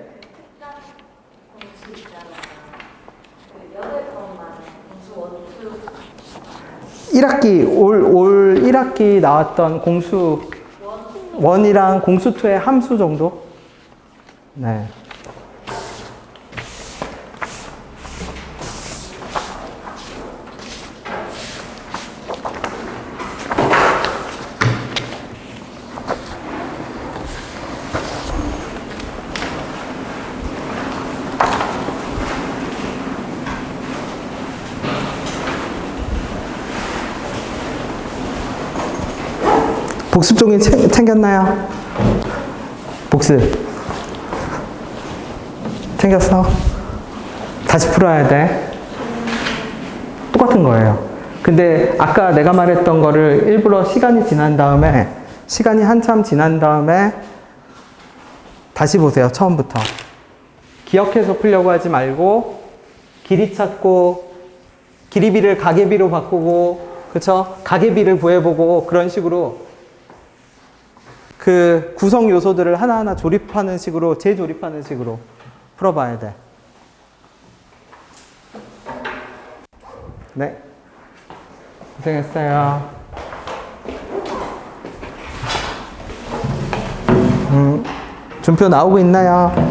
1학기, 올 1학기 나왔던 공수 1이랑 공수 2의 함수 정도? 네. 복습 종이 챙겼나요? 복습. 챙겼어? 다시 풀어야 돼. 똑같은 거예요. 근데 아까 내가 말했던 거를 일부러 시간이 한참 지난 다음에 다시 보세요. 처음부터. 기억해서 풀려고 하지 말고 길이 찾고 길이비를 가계비로 바꾸고 그쵸? 가계비를 구해보고 그런 식으로 그 구성 요소들을 하나하나 조립하는 식으로 재조립하는 식으로 풀어봐야 돼. 네. 고생했어요. 준표 나오고 있나요?